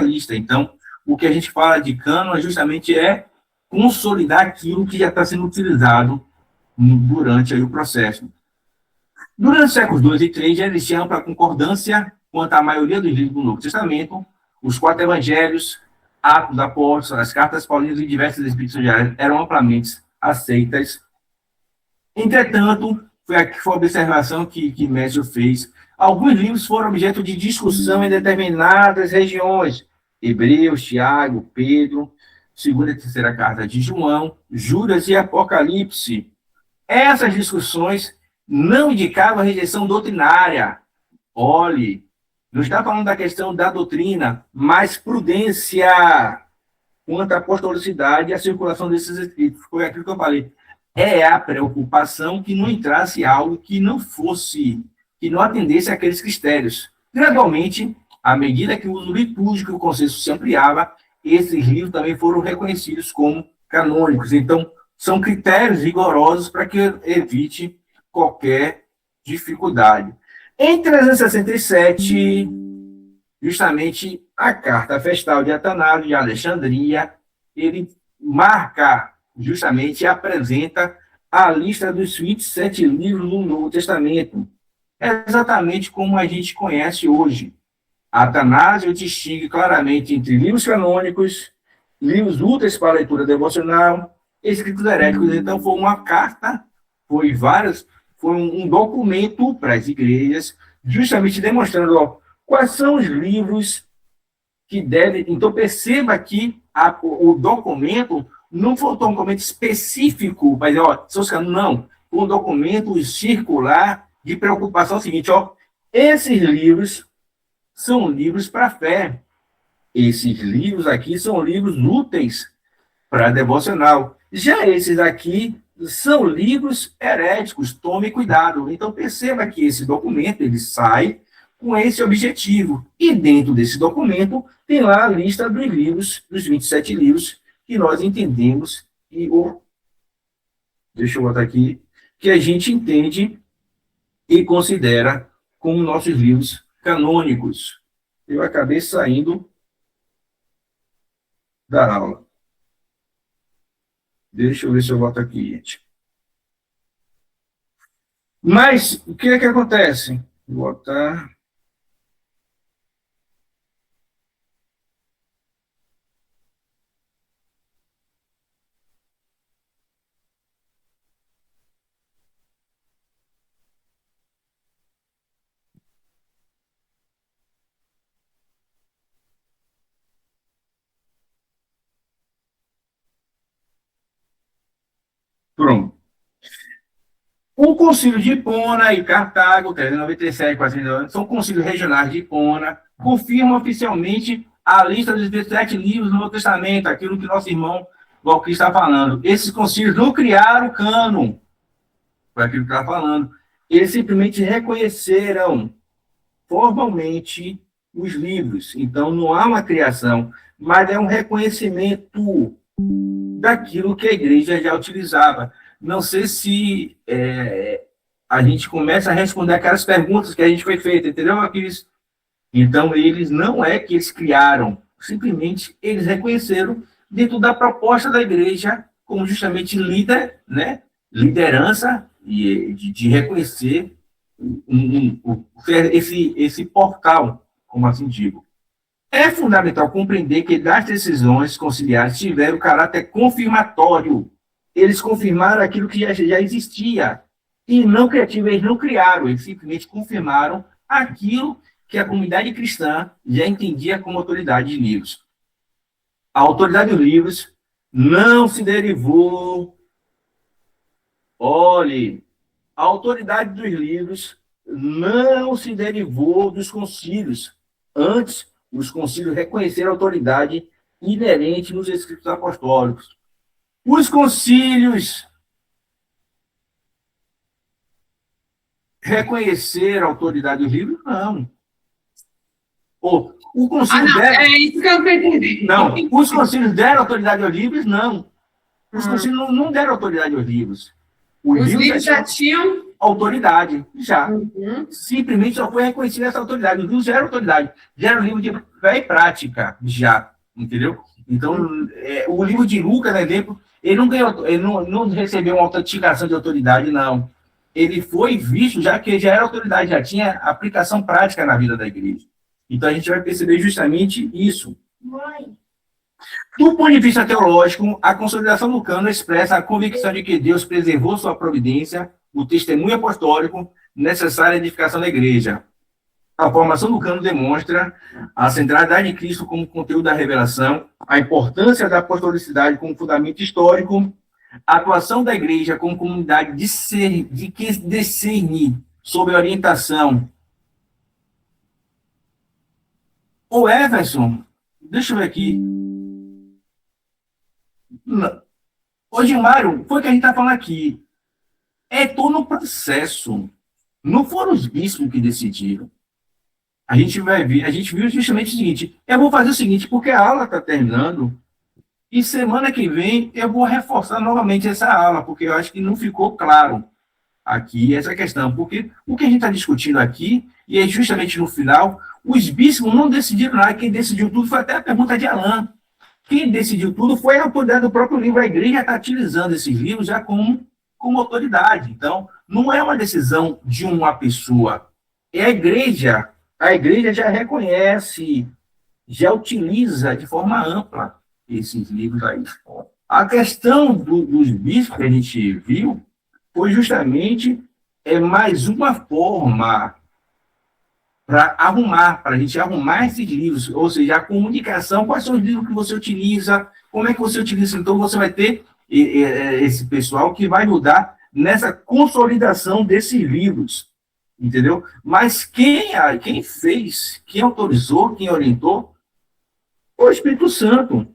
lista. Então, o que a gente fala de cânon justamente é consolidar aquilo que já está sendo utilizado durante aí o processo. Durante os séculos II e III, já existia ampla concordância quanto à maioria dos livros do Novo Testamento, os 4 evangelhos, Atos dos Apóstolos, as cartas paulinas e diversas escrituras eram amplamente aceitas. Entretanto, foi a observação que Mésio fez. Alguns livros foram objeto de discussão em determinadas regiões. Hebreus, Tiago, Pedro, 2ª e 3ª carta de João, Judas e Apocalipse. Essas discussões não indicavam a rejeição doutrinária. Olhe, não está falando da questão da doutrina, mas prudência quanto à apostolicidade e à circulação desses escritos. Foi aquilo que eu falei. É a preocupação que não entrasse algo que não atendesse àqueles critérios. Gradualmente, à medida que o uso litúrgico e o consenso se ampliava, esses livros também foram reconhecidos como canônicos. Então, são critérios rigorosos para que evite qualquer dificuldade. Em 367, justamente a carta festal de Atanásio de Alexandria, ele marca, justamente apresenta a lista dos 27 livros do Novo Testamento. É exatamente como a gente conhece hoje. Atanásio distingue claramente entre livros canônicos, livros úteis para a leitura devocional, escritos heréticos. Então, foi uma carta, foi um documento para as igrejas, justamente demonstrando quais são os livros que devem. Então, perceba que o documento não foi um documento específico, mas, não, um documento circular de preocupação seguinte, esses livros são livros para a fé. Esses livros aqui são livros úteis para a devocional. Já esses aqui são livros heréticos, tome cuidado. Então, perceba que esse documento, ele sai com esse objetivo. E dentro desse documento, tem lá a lista dos livros, dos 27 livros, que nós entendemos, deixa eu botar aqui, que a gente entende e considera como nossos livros canônicos. Eu acabei saindo da aula. Deixa eu ver se eu boto aqui, gente. Mas, o que é que acontece? Vou botar... Pronto. O Concílio de Hipona e Cartago, 397 e 490, são concílios regionais de Hipona, confirmam oficialmente a lista dos 17 livros do Novo Testamento, aquilo que nosso irmão Valquírio está falando. Esses concílios não criaram o cânon, foi aquilo que está falando. Eles simplesmente reconheceram formalmente os livros. Então, não há uma criação, mas é um reconhecimento daquilo que a igreja já utilizava. Não sei se a gente começa a responder aquelas perguntas que a gente foi feita, entendeu, Aquiles? Então, eles não é que eles criaram, simplesmente eles reconheceram dentro da proposta da igreja, como justamente líder, né? Liderança, e de reconhecer esse portal, como assim digo. É fundamental compreender que das decisões conciliares tiveram caráter confirmatório. Eles confirmaram aquilo que já existia. E não criativo, eles não criaram, eles simplesmente confirmaram aquilo que a comunidade cristã já entendia como autoridade de livros. A autoridade dos livros não se derivou. Olhe, a autoridade dos livros não se derivou dos concílios. Antes, os concílios reconheceram a autoridade inerente nos escritos apostólicos. Os concílios reconheceram a autoridade dos livros? Não. O concílio
não,
deram...
é isso que eu estou entendendo.
Não, os concílios deram autoridade aos livros? Não. Os concílios não deram autoridade aos livros.
Os livros já tinham
autoridade, já.
Uhum.
Simplesmente só foi reconhecida essa autoridade. Os livros já eram autoridade. Já era um livro de fé e prática, já. Entendeu? Então, o livro de Lucas, por exemplo, ele não ganhou, ele não recebeu uma autenticação de autoridade, não. Ele foi visto, já que já era autoridade, já tinha aplicação prática na vida da igreja. Então, a gente vai perceber justamente isso. Do ponto de vista teológico, a consolidação do cânon expressa a convicção de que Deus preservou sua providência, o testemunho apostólico necessário à edificação da igreja. A formação do cânon demonstra a centralidade de Cristo como conteúdo da revelação, a importância da apostolicidade como fundamento histórico, a atuação da igreja como comunidade de que discerne sob orientação. O Everson, deixa eu ver aqui. Ô, Gilmário, foi o que a gente está falando aqui. É todo um processo. Não foram os bispos que decidiram. A gente viu justamente o seguinte, eu vou fazer o seguinte, porque a aula está terminando, e semana que vem eu vou reforçar novamente essa aula, porque eu acho que não ficou claro aqui essa questão, porque o que a gente está discutindo aqui, e é justamente no final, os bispos não decidiram nada, quem decidiu tudo foi até a pergunta de Alain. Quem decidiu tudo foi a autoridade do próprio livro, a igreja está utilizando esses livros já como autoridade. Então, não é uma decisão de uma pessoa, é a igreja já reconhece, já utiliza de forma ampla esses livros aí. A questão dos bispos que a gente viu foi justamente mais uma forma para a gente arrumar esses livros, ou seja, a comunicação, quais são os livros que você utiliza, como é que você utiliza. Então, você vai ter esse pessoal que vai ajudar nessa consolidação desses livros. Entendeu? Mas quem fez, quem autorizou, quem orientou, foi o Espírito Santo.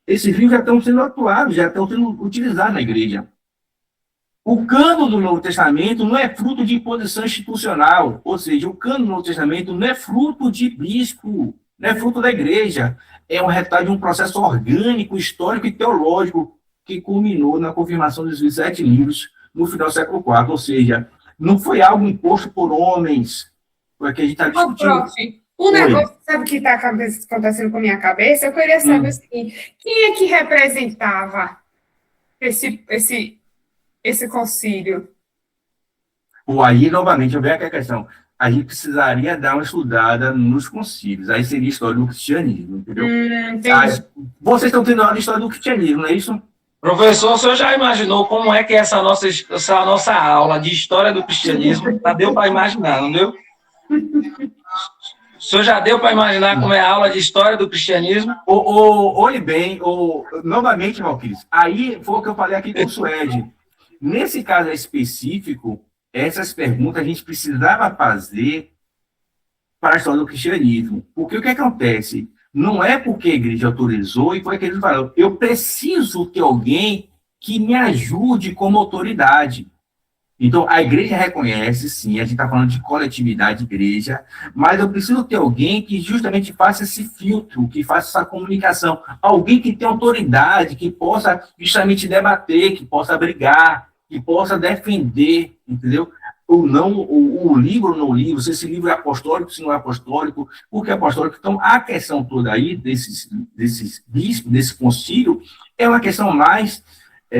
Esses livros já estão sendo atuados, já estão sendo utilizados na igreja. O cânon do Novo Testamento não é fruto de imposição institucional, ou seja, o cânon do Novo Testamento não é fruto de bispo, não é fruto da igreja, é um resultado de um processo orgânico, histórico e teológico que culminou na confirmação dos 27 livros no final do século IV, ou seja, não foi algo imposto por homens, foi o que a gente está discutindo.
Prof, o negócio, sabe o que está acontecendo com a minha cabeça? Eu queria saber o seguinte, quem é que representava esse concílio?
Aí, novamente, eu venho aqui a questão. A gente precisaria dar uma estudada nos concílios. Aí seria a história do cristianismo, entendeu? Vocês estão tendo aula de história do cristianismo, não é isso?
Professor, o senhor já imaginou como é que é essa nossa aula de história do cristianismo? Já deu para imaginar, não deu? O senhor já deu para imaginar como é a aula de história do cristianismo?
Olhe bem, novamente, Valquíris, aí foi o que eu falei aqui com o Suede. Nesse caso específico, essas perguntas a gente precisava fazer para a história do cristianismo. Porque o que acontece? Não é porque a igreja autorizou e foi que eles falaram, eu preciso ter alguém que me ajude como autoridade. Então, a igreja reconhece, sim, a gente está falando de coletividade de igreja, mas eu preciso ter alguém que justamente faça esse filtro, que faça essa comunicação. Alguém que tenha autoridade, que possa justamente debater, que possa brigar, que possa defender, entendeu? ou não, o livro ou não livro, se esse livro é apostólico, se não é apostólico, porque é apostólico. Então, a questão toda aí desses bispos, desse concílio, é uma questão mais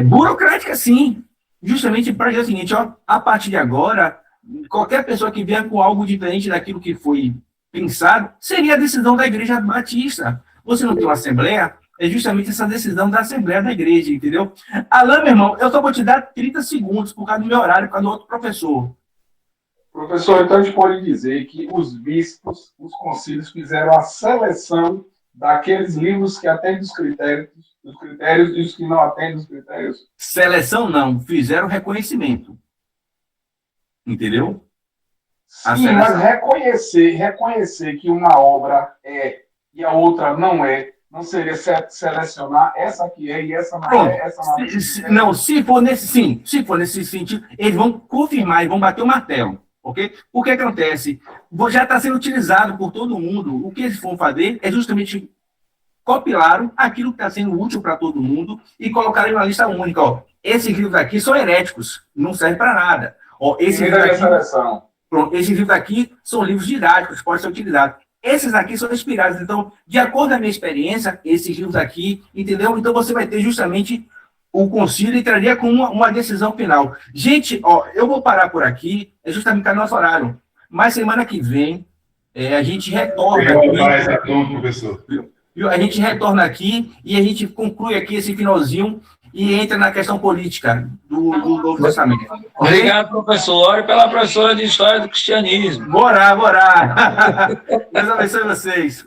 burocrática, sim, justamente para dizer o seguinte, ó, a partir de agora, qualquer pessoa que venha com algo diferente daquilo que foi pensado, seria a decisão da Igreja Batista. Você não tem uma assembleia, é justamente essa decisão da Assembleia da Igreja, entendeu? Alain, meu irmão, eu só vou te dar 30 segundos por causa do meu horário, por causa do outro professor.
Professor, então a gente pode dizer que os bispos, os concílios, fizeram a seleção daqueles livros que atendem os critérios e os que não atendem os critérios?
Seleção não, fizeram reconhecimento. Entendeu?
Sim, mas reconhecer que uma obra é e a outra não é, não seria selecionar essa aqui é e essa não
Pronto.
é, essa não é.
Não, se for nesse sentido, eles vão confirmar e vão bater o martelo, ok? O que acontece? Já está sendo utilizado por todo mundo. O que eles vão fazer é justamente copiaram aquilo que está sendo útil para todo mundo e colocaram em uma lista única. Ó, esses livros aqui são heréticos, não servem para nada. Ó, esses livros aqui são livros didáticos, podem ser utilizados. Esses aqui são inspirados. Então, de acordo com a minha experiência, esses livros aqui, entendeu? Então, você vai ter justamente o concílio entraria com uma decisão final. Gente, ó, eu vou parar por aqui, é justamente no nosso horário. Mas semana que vem, a gente retorna aqui. A gente retorna aqui e a gente conclui aqui esse finalzinho e entra na questão política do Novo Testamento.
Obrigado, professor. Ore pela professora de História do Cristianismo.
Bora! Deus abençoe vocês.